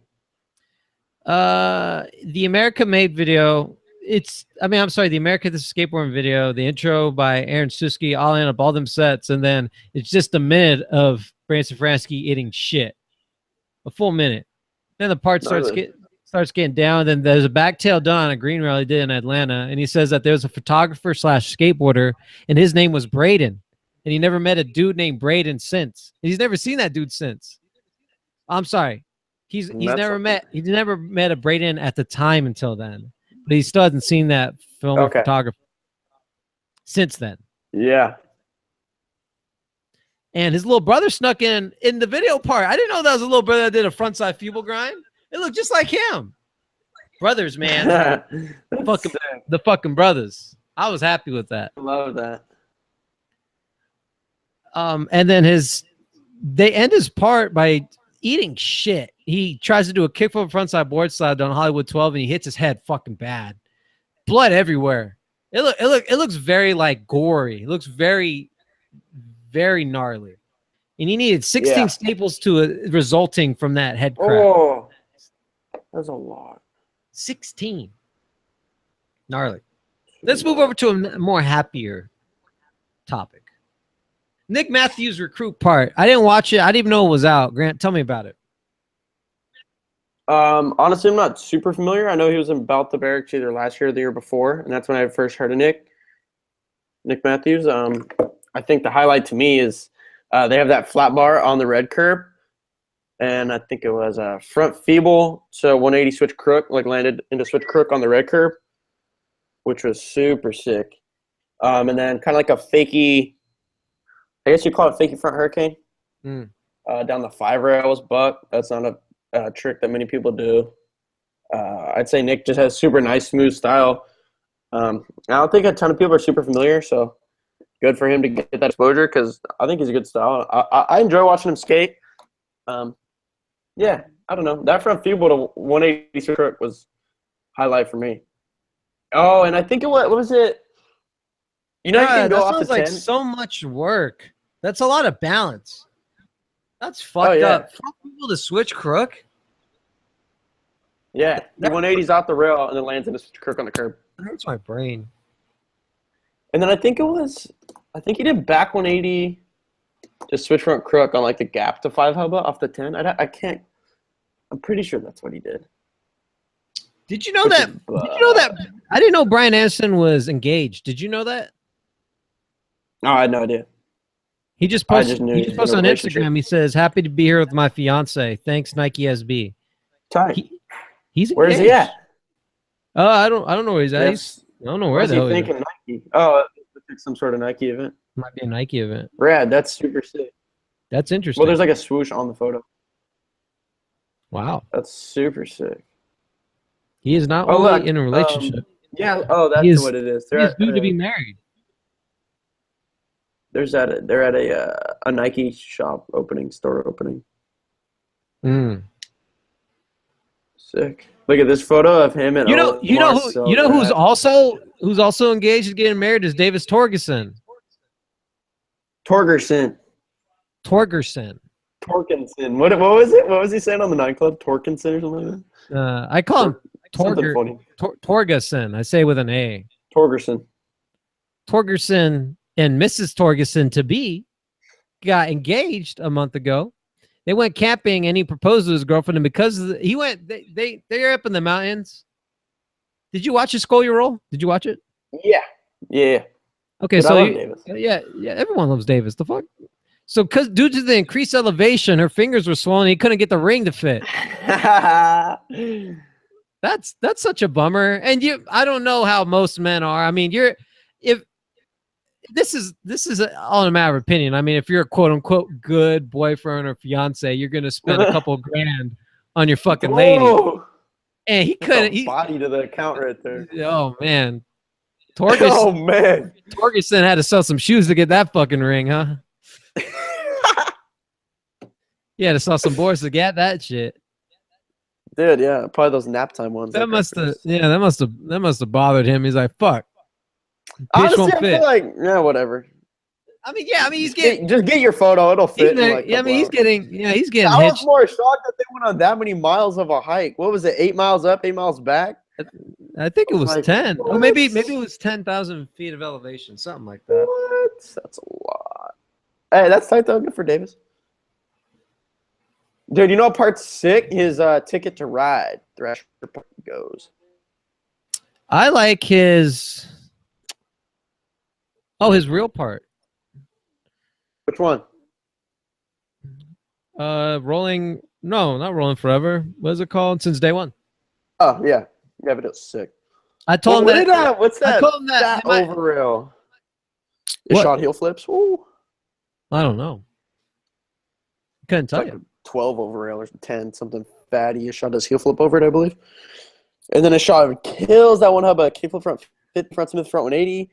The America Made video. The America This is Skateboarding video. The intro by Aaron Suski, all in up all them sets, and then it's just a minute of Braden Safransky eating shit. A full minute. Then the part starts getting down. Then there's a backtail done on a green rally did in Atlanta, and he says that there's a photographer / skateboarder, and his name was Braden, and he never met a dude named Braden since. He's never seen that dude since. I'm sorry, he's never met a Braden at the time until then, but he still hasn't seen that film or photographer since then. Yeah. And his little brother snuck in the video part. I didn't know that was a little brother that did a frontside fubal grind. It looked just like him. Brothers, man. The fucking brothers. I was happy with that. I love that. And then they end his part by eating shit. He tries to do a kickflip frontside board slide on Hollywood 12, and he hits his head fucking bad. Blood everywhere. It looks very like gory. It looks very, very gnarly. And he needed 16 staples to resulting from that head crack. Oh, that's a lot. 16. Gnarly. Let's move over to a more happier topic. Nick Matthews' recruit part. I didn't watch it. I didn't even know it was out. Grant, tell me about it. Honestly, I'm not super familiar. I know he was in Bout the Barracks either last year or the year before, and that's when I first heard of Nick Matthews. I think the highlight to me is they have that flat bar on the red curb, and I think it was a front feeble, so 180 switch crook, like landed into switch crook on the red curb, which was super sick. And then kind of like a fakey, I guess you call it fakey front hurricane. Down the 5 rails buck. That's not a trick that many people do. I'd say Nick just has super nice, smooth style. I don't think a ton of people are super familiar, so good for him to get that exposure because I think he's a good style. I enjoy watching him skate. Yeah, I don't know. That front feeble to 180 crook was highlight for me. Oh, and I think what was it? You know, you can go that off sounds the like 10. so much work. That's a lot of balance. That's fucked up. Front people to switch crook. Yeah, the 180's off the rail and then lands in a switch crook on the curb. That hurts my brain. And then I think he did back 180 to switch front crook on like the gap to 5 hubba off the 10. I'm pretty sure that's what he did. Did you know that? I didn't know Brian Anderson was engaged. Did you know that? No, I had no idea. He just posted on Instagram. He says, "Happy to be here with my fiance. Thanks, Nike SB." Tight. He's Where's he at? I don't know where he's at. I don't know where the hell he's thinking Nike. Oh, it's some sort of Nike event. Might be a Nike event. Rad. That's super sick. That's interesting. Well, there's like a swoosh on the photo. Wow. That's super sick. He is not only in a relationship. Yeah. Oh, that's what it is. He's due to be married. They're at a Nike shop store opening. Sick. Look at this photo of him and who's also engaged and getting married is Davis Torgerson. Torgerson. What was it? What was he saying on the nightclub? Torkinson or something like that? I call him Torgerson. I say with an A. Torgerson and Mrs. Torgerson to be got engaged a month ago. They went camping and he proposed to his girlfriend, and because they're up in the mountains. Did you watch his Scully roll? Did you watch it? Yeah. Okay, so yeah, everyone loves Davis. The fuck. So, due to the increased elevation, her fingers were swollen. He couldn't get the ring to fit. That's such a bummer. And I don't know how most men are. I mean, this is all a matter of opinion. I mean, if you're a quote unquote good boyfriend or fiance, you're gonna spend a couple grand on your fucking lady. And he couldn't. Body to the account right there. Oh man, Torgerson had to sell some shoes to get that fucking ring, huh? He had to sell some boards to get that shit. Dude, yeah, probably those nap time ones. That must have bothered him. He's like, fuck. Honestly, I feel like, whatever. I mean, he's getting. Just get your photo; it'll fit. He's getting. I was more shocked that they went on that many miles of a hike. What was it? 8 miles up, 8 miles back. I think it was 10. Or maybe it was 10,000 feet of elevation, something like that. What? That's a lot. Hey, that's tight though. Good for Davis. Dude, you know what part's sick? His Ticket to Ride Thrasher part goes. I like his. Oh, his real part. Which one? Rolling. No, not Rolling Forever. What is it called? Since Day One. Oh yeah, but it's sick. I told him that. What's that? I told him that over rail. It shot heel flips. Ooh. I don't know. Couldn't tell you. 12 over rail or 10, something fatty. He shot his heel flip over it, I believe. And then a shot kills that one hub, a kickflip front, front Smith front 180.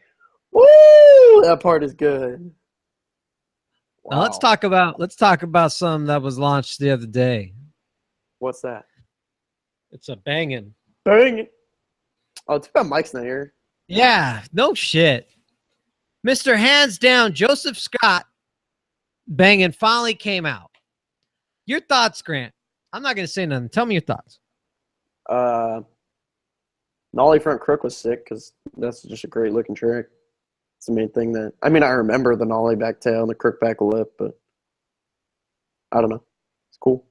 Woo! That part is good. Wow. Now let's talk about something that was launched the other day. What's that? It's a Bangin. Bangin. Oh, too bad Mike's not here. Yeah, no shit. Mr. Hands Down Joseph Scott Bangin finally came out. Your thoughts, Grant? I'm not gonna say nothing. Tell me your thoughts. Nollie front crook was sick because that's just a great looking trick. It's the main thing that I remember the nollie back tail and the crook back lip, but I don't know. It's cool.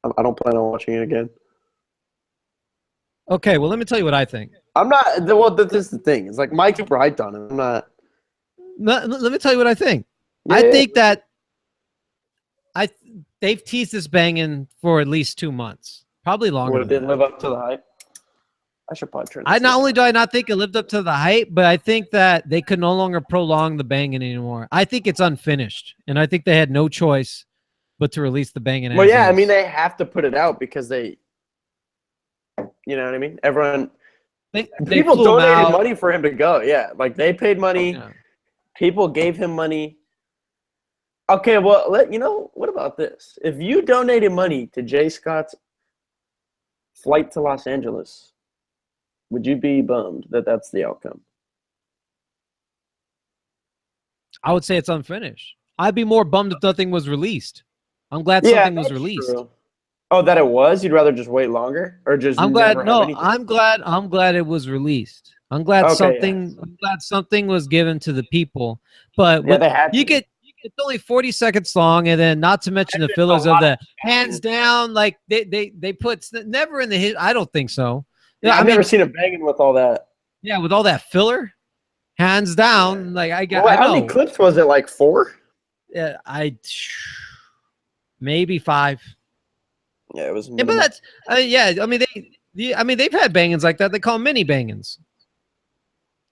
I don't plan on watching it again. Okay, well, let me tell you what I think. I'm not. Well, this is the thing. It's like Mike's super hyped on it. I'm not. Let me tell you what I think. Yeah. I think that they've teased this Bangin for at least 2 months, probably longer. Well, it didn't live up to the hype. I should probably turn. Not only do I not think it lived up to the hype, but I think that they could no longer prolong the Bangin anymore. I think it's unfinished, and I think they had no choice but to release the Bangin. Well, yeah, they have to put it out because they, you know what I mean? Everyone, people donated money for him to go. Yeah, like they paid money. Yeah. People gave him money. Okay, well, what about this? If you donated money to Jay Scott's flight to Los Angeles, would you be bummed that that's the outcome? I would say it's unfinished. I'd be more bummed if nothing was released. I'm glad something was released. True. Oh, that it was? You'd rather just wait longer, or just? I'm glad. No, I'm glad it was released. I'm glad something was given to the people. But it's only 40 seconds long, and then not to mention the fillers of the hands down. Like they put never in the hit. I don't think so. Yeah, I've never seen a Bangin with all that. Yeah, with all that filler, hands down. Like I got. Well, how many clips was it? Like 4? Yeah, maybe 5. Yeah, it was. Yeah, but that's they've had Bangins like that. They call them mini Bangins.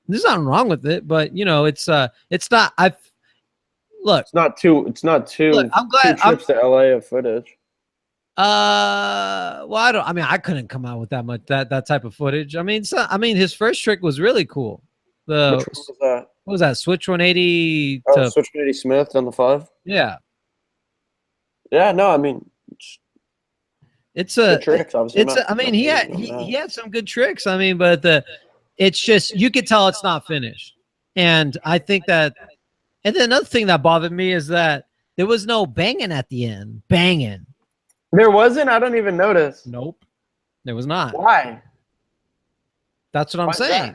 There's nothing wrong with it, but it's not. Look, it's not two. Look, I'm glad. 2 trips to LA of footage. Well, I couldn't come out with that type of footage. His first trick was really cool. Which one was that? What was that? Switch 180 to Switch 180 Smith on the 5? Yeah. Yeah, no, it's a tricks, obviously. He had some good tricks. But it's just you could tell it's not finished. And I think that and then another thing that bothered me is that there was no banging at the end. Banging. There wasn't? I don't even notice. Nope. There was not. Why? That's what I'm saying.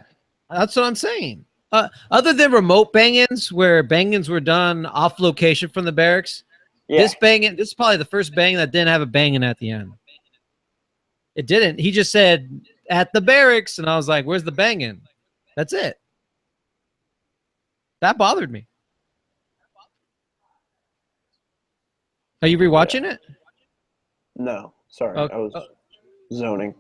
That's what I'm saying. Other than remote bangins, where bangins were done off location from the barracks, this is probably the first bangin that didn't have a bangin at the end. It didn't. He just said at the barracks, and I was like, "Where's the bangin?" That's it. That bothered me. Are you rewatching it? No, sorry. Okay. I was zoning.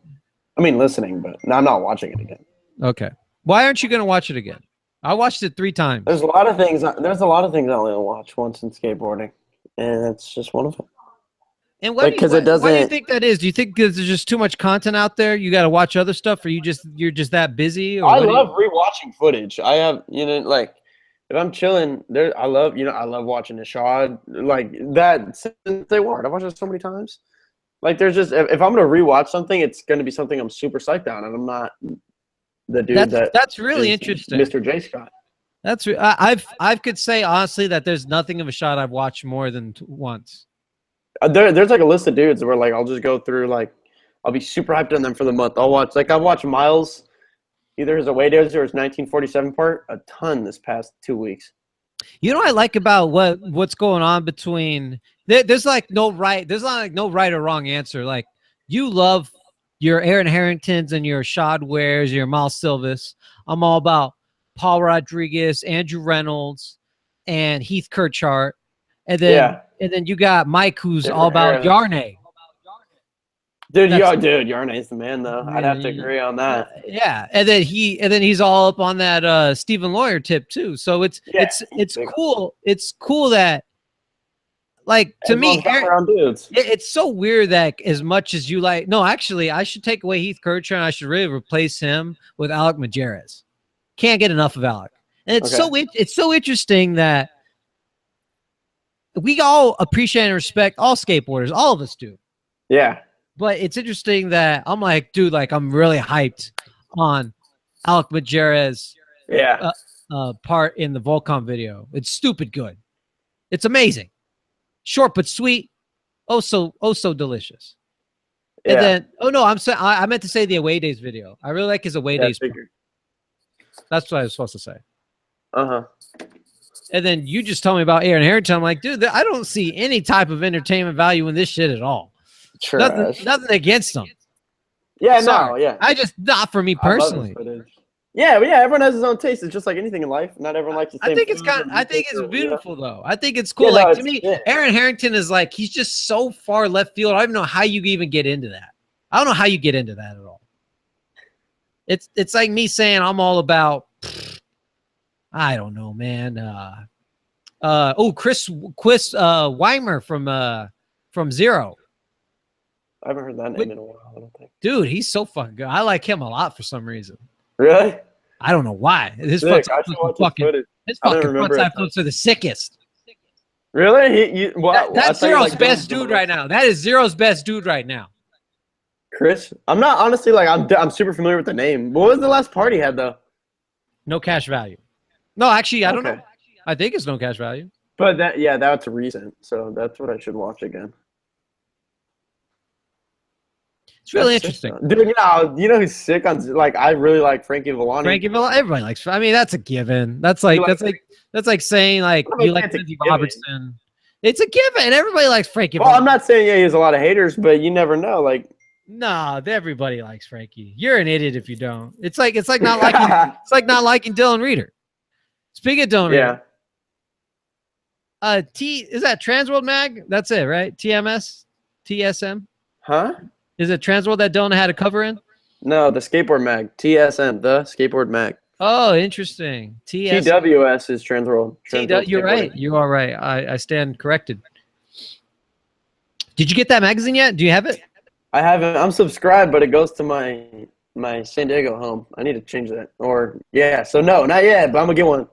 Listening, but I'm not watching it again. Okay. Why aren't you going to watch it again? I watched it 3 times. There's a lot of things I only watch once in skateboarding, and it's just one of them. And why do you think that is? Do you think there's just too much content out there? You got to watch other stuff, or you're just that busy? Or I love rewatching footage. I have if I'm chilling there, I love watching the shot like that since they weren't. I've watched it so many times. Like there's just if I'm gonna rewatch something, it's gonna be something I'm super psyched on, and I'm not the dude that's really interesting. Mr. J. Scott. I could say honestly that there's nothing of a shot I've watched more than once. There's like a list of dudes where like I'll just go through I'll be super hyped on them for the month. I've watched Miles, either his away days or his 1947 part, a ton this past 2 weeks. You know what I like about what's going on between there's no right or wrong answer. Like you love your Aaron Harringtons and your Shad Wares, your Miles Silvis. I'm all about Paul Rodriguez, Andrew Reynolds, and Heath Kirchart. And then you got Mike, who's all about Yarnay. Dude, Yarnay's the man, though. I'd have to agree on that. Yeah, and then he's all up on that Stephen Lawyer tip too. So it's cool. It's cool that Like to me, dudes. It's so weird that as much as you like, no, actually, I should take away Heath Kircher and I should really replace him with Alec Majerus. Can't get enough of Alec, and it's so interesting that we all appreciate and respect all skateboarders, all of us do. Yeah, but it's interesting that I'm like, dude, like I'm really hyped on Alec Majerus. Yeah. Part in the Volcom video. It's stupid good. It's amazing. Short but sweet. Oh so delicious. Yeah. And then I meant to say the Away Days video. I really like his Away Days. That's what I was supposed to say. Uh-huh. And then you just told me about Aaron Harrington. I'm like, dude, I don't see any type of entertainment value in this shit at all. Nothing against them. Yeah, no, yeah. I just not for me personally. Yeah, but yeah, everyone has his own taste. It's just like anything in life. Not everyone likes the same. I think it's beautiful though. I think it's cool. Yeah, to me, Aaron Harrington is like he's just so far left field. I don't even know how you even get into that. I don't know how you get into that at all. It's like me saying I'm all about. I don't know, man. Chris Weimer from Zero. I haven't heard that name in a while. I don't think. Dude, he's so fucking good. I like him a lot for some reason. Really? I don't know why. His fucking front side flips are the sickest. Really? That's Zero's best dude right now. That is Zero's best dude right now. Chris? I'm not honestly like I'm super familiar with the name. What was the last part he had though? No Cash Value. No, actually, I don't know. I think it's No Cash Value. But that's recent. So that's what I should watch again. It's really interesting. Dude, you know who's sick on like I really like Frankie Villani. Everybody likes. I mean, that's a given. That's like saying like you like Lindsey Robertson. It's a given. Everybody likes Frankie Villani. I'm not saying he has a lot of haters, but you never know. Like no, everybody likes Frankie. You're an idiot if you don't. It's like not liking not liking Dylan Rieder. Speaking of Dylan Rieder. Is that Transworld Mag? That's it, right? TMS? TSM? Huh? Is it Transworld that Dylan had a cover in? No, the Skateboard Mag. TSM, the Skateboard Mag. Oh, interesting. TWS is Transworld. You're right. You are right. I stand corrected. Did you get that magazine yet? Do you have it? I haven't. I'm subscribed, but it goes to my San Diego home. I need to change that. So no, not yet, but I'm going to get one.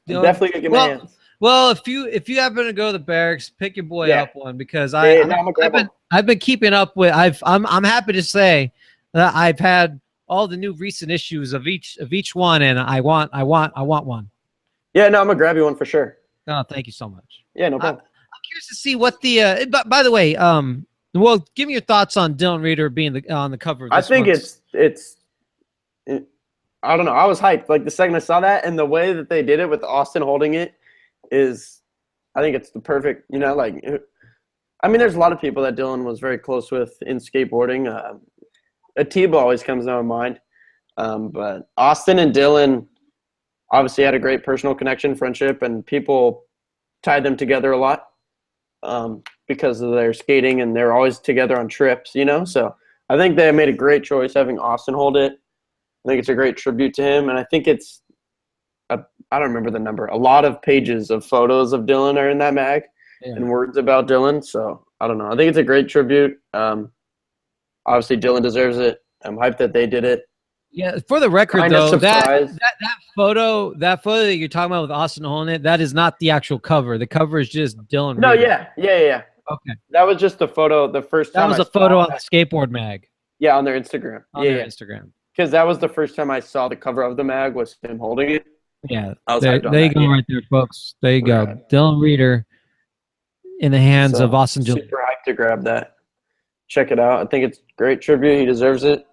Definitely going to get my hands. Well, if you happen to go to the barracks, pick your boy up one because I've been keeping up with. I'm happy to say that I've had all the new recent issues of each one, and I want one. Yeah, no, I'm gonna grab you one for sure. Oh, thank you so much. Yeah, no problem. I'm curious to see what the. By the way, well, give me your thoughts on Dylan Rieder being on the cover of this. I think it's. I don't know. I was hyped. Like the second I saw that, and the way that they did it with Austin holding it. I think it's the perfect, like, I mean, there's a lot of people that Dylan was very close with in skateboarding. Atiba always comes to my mind. But Austin and Dylan obviously had a great personal connection, friendship, and people tied them together a lot because of their skating, and they're always together on trips, So I think they made a great choice having Austin hold it. I think it's a great tribute to him, and I think it's I don't remember the number. A lot of pages of photos of Dylan are in that mag and words about Dylan. So I don't know. I think it's a great tribute. Obviously, Dylan deserves it. I'm hyped that they did it. Yeah, for the record, though, that photo that you're talking about with Austin holding it, that is not the actual cover. The cover is just Dylan. No, yeah. Okay. That was just the photo. The first time that was a photo on the skateboard mag. Yeah, on their Instagram. Instagram. Because that was the first time I saw the cover of the mag was him holding it. Yeah, there you go, right there, folks. There you go. Right. Dylan Rieder in the hands of Austin. Super hyped to grab that. Check it out. I think it's a great tribute. He deserves it.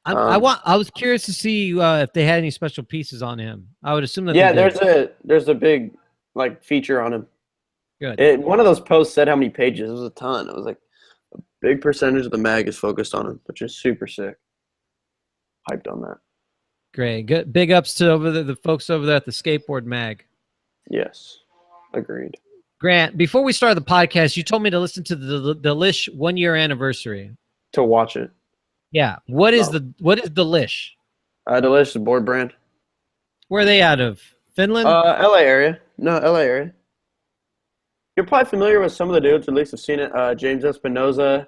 I was curious to see if they had any special pieces on him. I would assume that. There's a big feature on him. Good. One of those posts said how many pages. It was a ton. It was like a big percentage of the mag is focused on him, which is super sick. Hyped on that. Great. Good. Big ups to the folks over there at the Skateboard Mag. Yes. Agreed. Grant, before we started the podcast, you told me to listen to the Delish 1 year anniversary. To watch it. Yeah. What is Delish? Delish is a board brand. Where are they out of? Finland? LA area. No, LA area. You're probably familiar with some of the dudes, at least have seen it. James Espinoza.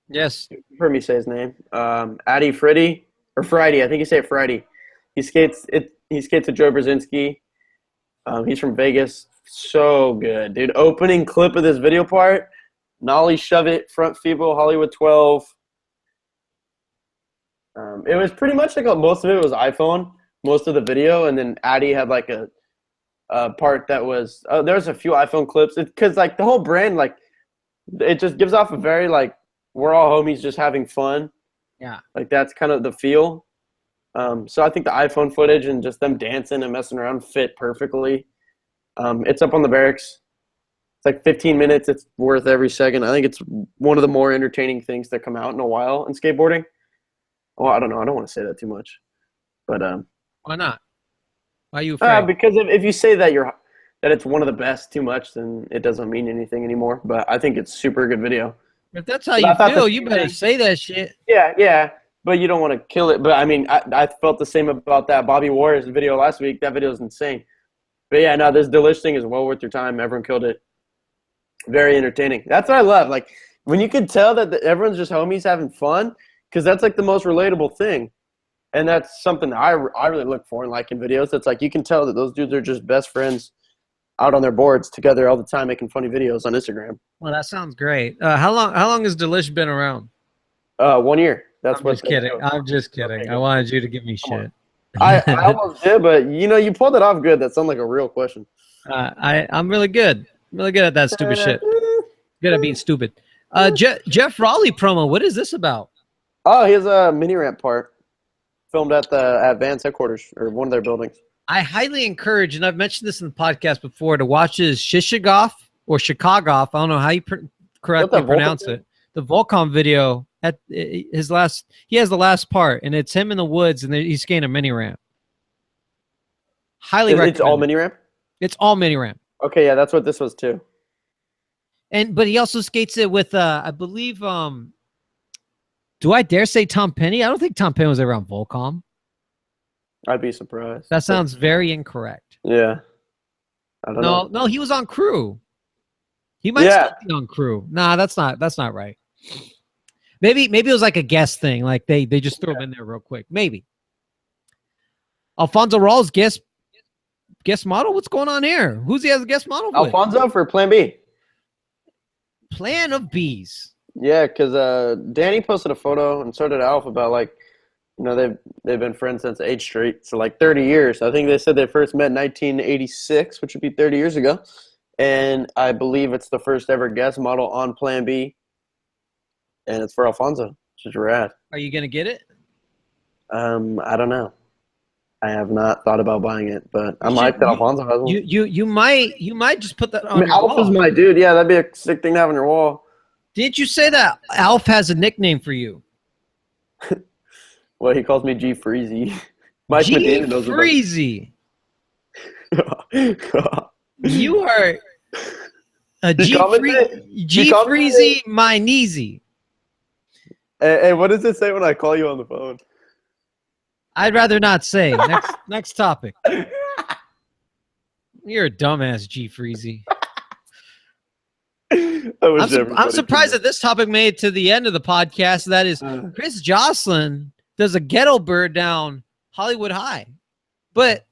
Yes. You've heard me say his name. Addy Friday. I think you say it Friday. He skates with Joe Brzezinski. He's from Vegas. So good, dude. Opening clip of this video part. Nollie shove it, front feeble, Hollywood 12. It was pretty much like most of it was iPhone, most of the video, and then Addy had like a part that was there was a few iPhone clips because like the whole brand like it just gives off a very like we're all homies just having fun. Yeah, like that's kind of the feel. So I think the iPhone footage and just them dancing and messing around fit perfectly. It's up on the Barracks. It's like 15 minutes. It's worth every second. I think it's one of the more entertaining things that come out in a while in skateboarding. Well, I don't know. I don't want to say that too much, but why not? Why are you afraid? Because if you say that that it's one of the best too much, then it doesn't mean anything anymore. But I think it's super good video. If that's how you feel, you better say that shit. Yeah. But you don't want to kill it. But I mean, I felt the same about that Bobby Warriors video last week. That video is insane. But yeah, no, this Delish thing is well worth your time. Everyone killed it. Very entertaining. That's what I love. Like when you can tell that everyone's just homies having fun, because that's like the most relatable thing, and that's something that I really look for in liking videos. It's like you can tell that those dudes are just best friends out on their boards together all the time, making funny videos on Instagram. Well, that sounds great. How long has Delish been around? 1 year. I'm just kidding. I'm just kidding. I wanted you to give me shit. I almost did, but you pulled it off good. That sounded like a real question. I'm really good. Really good at that stupid shit. Good at being stupid. Jeff Raleigh promo. What is this about? Oh, he has a mini ramp part filmed at Vans headquarters or one of their buildings. I highly encourage, and I've mentioned this in the podcast before, to watch his Shishigoff or Chicagoff. I don't know how you correctly pronounce it. The Volcom video at his last. He has the last part, and it's him in the woods, and he's skating a mini ramp. Highly recommend. It's all mini ramp. It's all mini ramp. Okay, yeah, that's what this was too. But he also skates it with I believe do I dare say Tom Penny? I don't think Tom Penny was ever on Volcom. I'd be surprised. That sounds very incorrect. Yeah. I don't know. No, he was on Crew. He might still be on Crew. Nah, that's not right. Maybe it was like a guest thing. Like they just threw him in there real quick. Maybe. Alfonso Rawls guest model? What's going on here? Who's he as a guest model with? Alfonso for Plan B. Plan of B's. Yeah, because Danny posted a photo and so did Alf about like, they've been friends since 8th Street, so like 30 years. I think they said they first met in 1986, which would be 30 years ago. And I believe it's the first ever guest model on Plan B. And it's for Alfonso, which is rad. Are you going to get it? I don't know. I have not thought about buying it, but I might get Alfonso has one. You might just put that on your Alf wall. is my dude. Yeah, that'd be a sick thing to have on your wall. Did you say that Alf has a nickname for you? Well, he calls me G Freezy. Mike Medina knows about Freezy. You are a G Freezy my kneesy. Hey, what does it say when I call you on the phone? I'd rather not say. Next topic. You're a dumbass, G Freezy. I'm surprised that this topic made it to the end of the podcast. That is, Chris Joslin does a ghetto bird down Hollywood High, but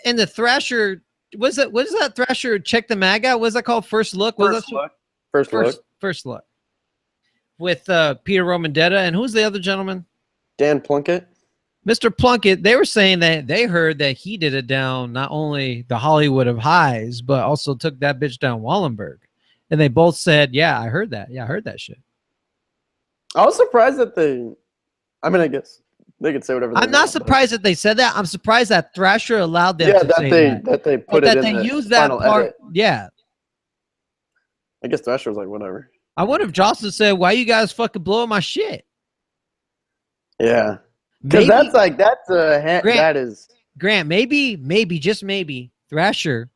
in the Thrasher, what is that Thrasher? Check the mag out. What's that called? First Look. First Look. With Peter Romandetta and who's the other gentleman? Dan Plunkett. Mr. Plunkett. They were saying that they heard that he did it down not only the Hollywood of Highs, but also took that bitch down Wallenberg. And they both said, yeah, I heard that. Yeah, I heard that shit. I was surprised that I guess they could say whatever they want. I'm not surprised that they said that. I'm surprised that Thrasher allowed them to say that. That they put it in the used that part. Edit. Yeah. I guess Thrasher was like, whatever. I wonder if Jocelyn said, why you guys fucking blowing my shit? Yeah. Because that is. Grant, maybe, just maybe, Thrasher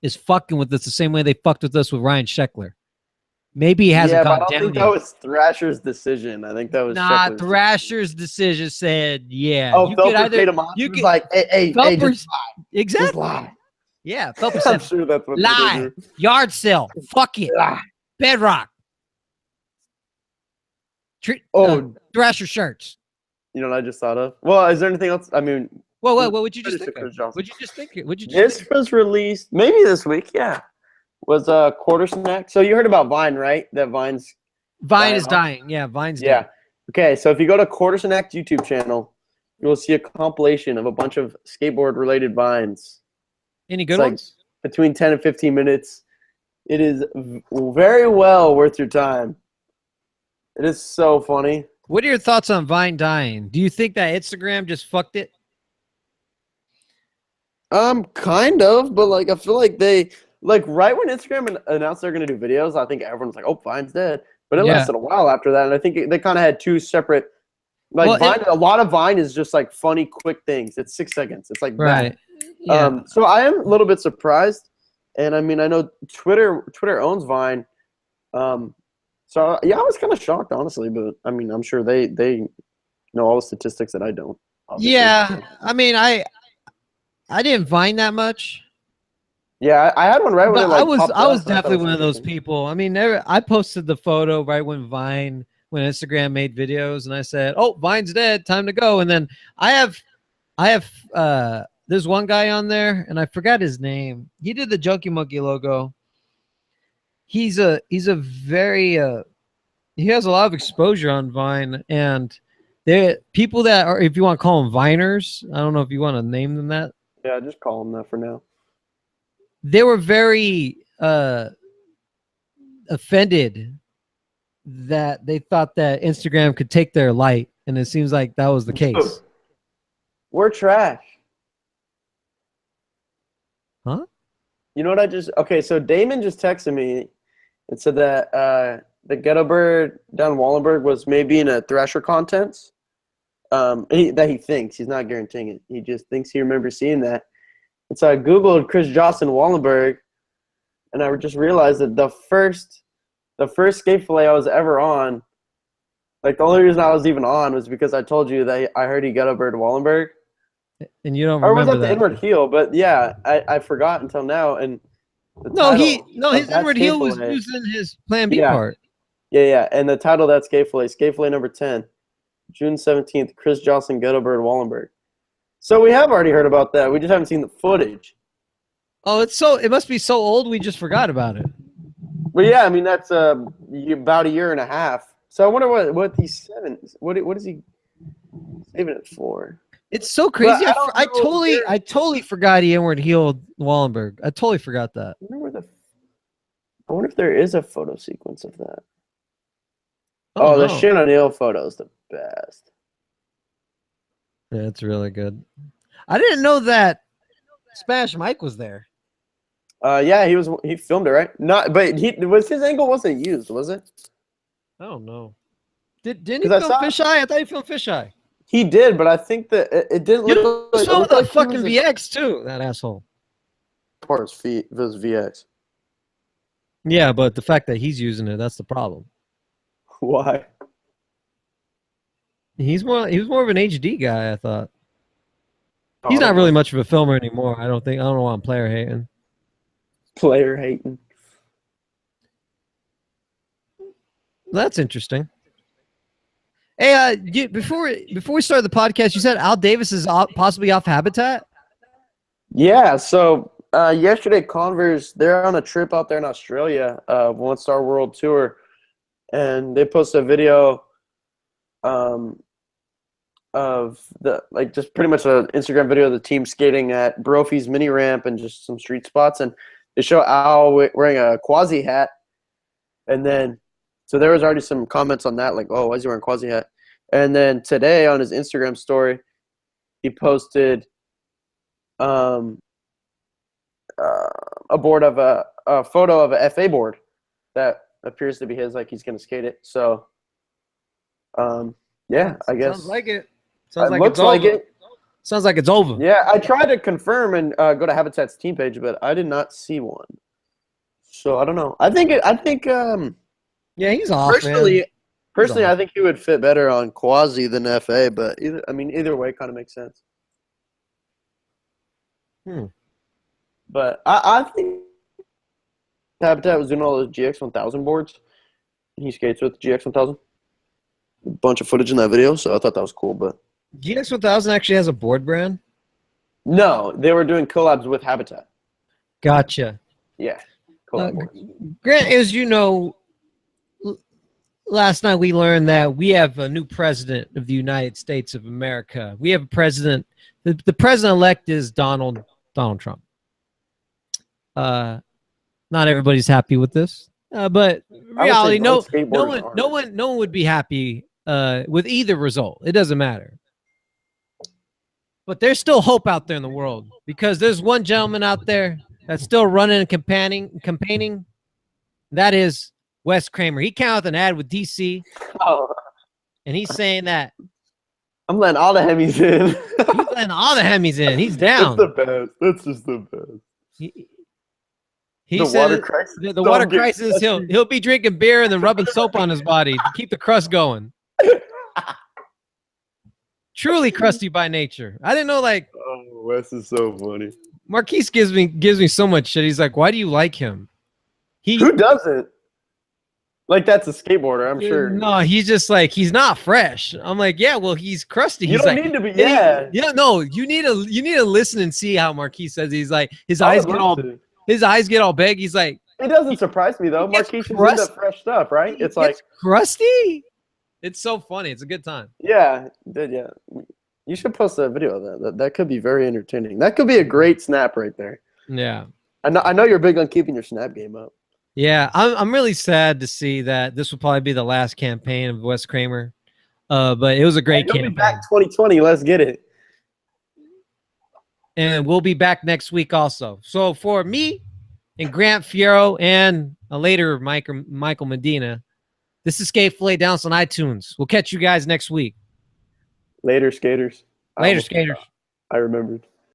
is fucking with us the same way they fucked with us with Ryan Sheckler. Maybe he hasn't gone down yet. I don't think that was Thrasher's decision. I think that was Sheckler's Thrasher's decision said, yeah. Oh, Felper paid him off. You could like, hey, just lie. Exactly. Just lie. Yeah, I'm Felperson. sure that's what Lie. they do. Yard sale. Fuck it. Lie. Bedrock. Thrasher shirts. You know what I just thought of? Well, is there anything else? I mean, Well, what would you just finish think it, of? Chris Johnson. What'd you just think? What'd you just This think? was released maybe this week. Yeah, was a quarter snack. So you heard about Vine, right? That Vine is dying. Yeah, Vine's Yeah. dead. Okay, so if you go to Quarter Snack YouTube channel, you will see a compilation of a bunch of skateboard-related vines. Any good It's like ones? between 10 and 15 minutes. It is very well worth your time. It is so funny. What are your thoughts on Vine dying? Do you think that Instagram just fucked it? Kind of, but like I feel like they right when Instagram announced they're gonna do videos, I think everyone's like, "Oh, Vine's dead." But it lasted a while after that, and I think they kind of had two separate. Like Vine, a lot of Vine is just like funny, quick things. It's 6 seconds. It's like right. that. Yeah. So I am a little bit surprised, and I mean I know Twitter owns Vine, so yeah, I was kind of shocked honestly, but I mean I'm sure they know all the statistics that I don't. Obviously. Yeah, I mean I didn't Vine that much. Yeah, I had one right when it like I was definitely one of those people. I mean, I posted the photo right when Instagram made videos, and I said, "Oh, Vine's dead, time to go." And then I have there's one guy on there, and I forgot his name. He did the Junkie Monkey logo. He's a very he has a lot of exposure on Vine, and there people that are, if you want to call them Viners, I don't know if you want to name them that. Yeah, just call them that for now. They were very offended that they thought that Instagram could take their light, and it seems like that was the case. We're trash. Huh? You know what okay, so Damon just texted me and said that the Ghetto Bird down Wallenberg was maybe in a Thrasher contest. That he thinks. He's not guaranteeing it. He just thinks he remembers seeing that. And so I Googled Chris Joslin Wallenberg, and I just realized that the first skate fillet I was ever on, like the only reason I was even on was because I told you that I heard he Ghetto Bird Wallenberg. And you don't or remember was that the inward heel? But yeah, I forgot until now. And his inward heel was using his Plan B part. Yeah. And the title of that skate fillet number 10, June 17th, Chris Joslin Ghetto Bird Wallenberg. So we have already heard about that. We just haven't seen the footage. Oh, it must be so old we just forgot about it. But yeah, I mean that's about a year and a half. So I wonder what these seven. What is he saving it for? It's so crazy. I totally forgot he inward heeled Wallenberg. I totally forgot that. I wonder if there is a photo sequence of that. Oh, the Shin O'Neill photo is the best. Yeah, it's really good. I didn't know that Smash Mike was there. Yeah, he filmed it, right? But his angle wasn't used, was it? I don't know. Didn't he film Fisheye? I thought he filmed Fisheye. He did, but I think that it didn't look like. He filmed fucking VX too. That asshole. Part of his VX. Yeah, but the fact that he's using it—that's the problem. Why? He was more of an HD guy, I thought. He's not really much of a filmer anymore. I don't know why I'm player hating. Player hating. That's interesting. Hey, before we started the podcast, you said Al Davis is possibly off Habitat? Yeah, so yesterday Converse, they're on a trip out there in Australia, One Star World Tour, and they posted a video of just pretty much an Instagram video of the team skating at Brophy's mini ramp and just some street spots, and they show Al wearing a Quasi hat, and then so there was already some comments on that, like, oh, why is he wearing a Quasi hat? And then today on his Instagram story, he posted a board of a photo of a FA board that appears to be his, like he's gonna skate it. So, yeah, I guess sounds like it. Looks like it. Sounds like it's over. Yeah, I tried to confirm and go to Habitat's team page, but I did not see one. So I don't know. I think yeah, he's off. Personally, I think he would fit better on Quasi than FA, but either way kind of makes sense. But I think Habitat was doing all those GX1000 boards. He skates with the GX1000. A bunch of footage in that video, so I thought that was cool. But GX1000 actually has a board brand? no, they were doing collabs with Habitat. Gotcha. Yeah. Collab boards. Grant, as you know, last night we learned that we have a new president of the United States of America. We have a president. The president-elect is Donald Trump. Not everybody's happy with this, but reality, no one would be happy with either result. It doesn't matter. But there's still hope out there in the world because there's one gentleman out there that's still running and campaigning. That is Wes Kramer. He came out with an ad with DC, and he's saying that I'm letting all the Hemis in. He's letting all the Hemis in. He's down. That's the best. That's just the best. He the said water crisis. The water crisis. He'll be drinking beer and then rubbing soap on his body to keep the crust going. Truly crusty by nature. I didn't know. Like, oh, Wes is so funny. Marquise gives me so much shit. He's like, why do you like him? Who doesn't? Like, that's a skateboarder, I'm sure. No, he's just like, he's not fresh. I'm like, yeah, well, he's crusty. You he's don't like, need to be, yeah. Yeah, no, you need to listen and see how Marquise says. He's like, his eyes get all big. He's like, it doesn't surprise me though. Marquise is into fresh stuff, right? It's like crusty. It's so funny. It's a good time. Yeah, yeah. You should post a video of that. That could be very entertaining. That could be a great snap right there. Yeah. I know you're big on keeping your snap game up. Yeah, I'm really sad to see that this will probably be the last campaign of Wes Kramer. But it was a great campaign. Be back 2020. Let's get it. And we'll be back next week also. So for me and Grant Fierro and a later Michael Medina, this is Skate Fillet down on iTunes. We'll catch you guys next week. Later, skaters. Later, skaters. I remembered.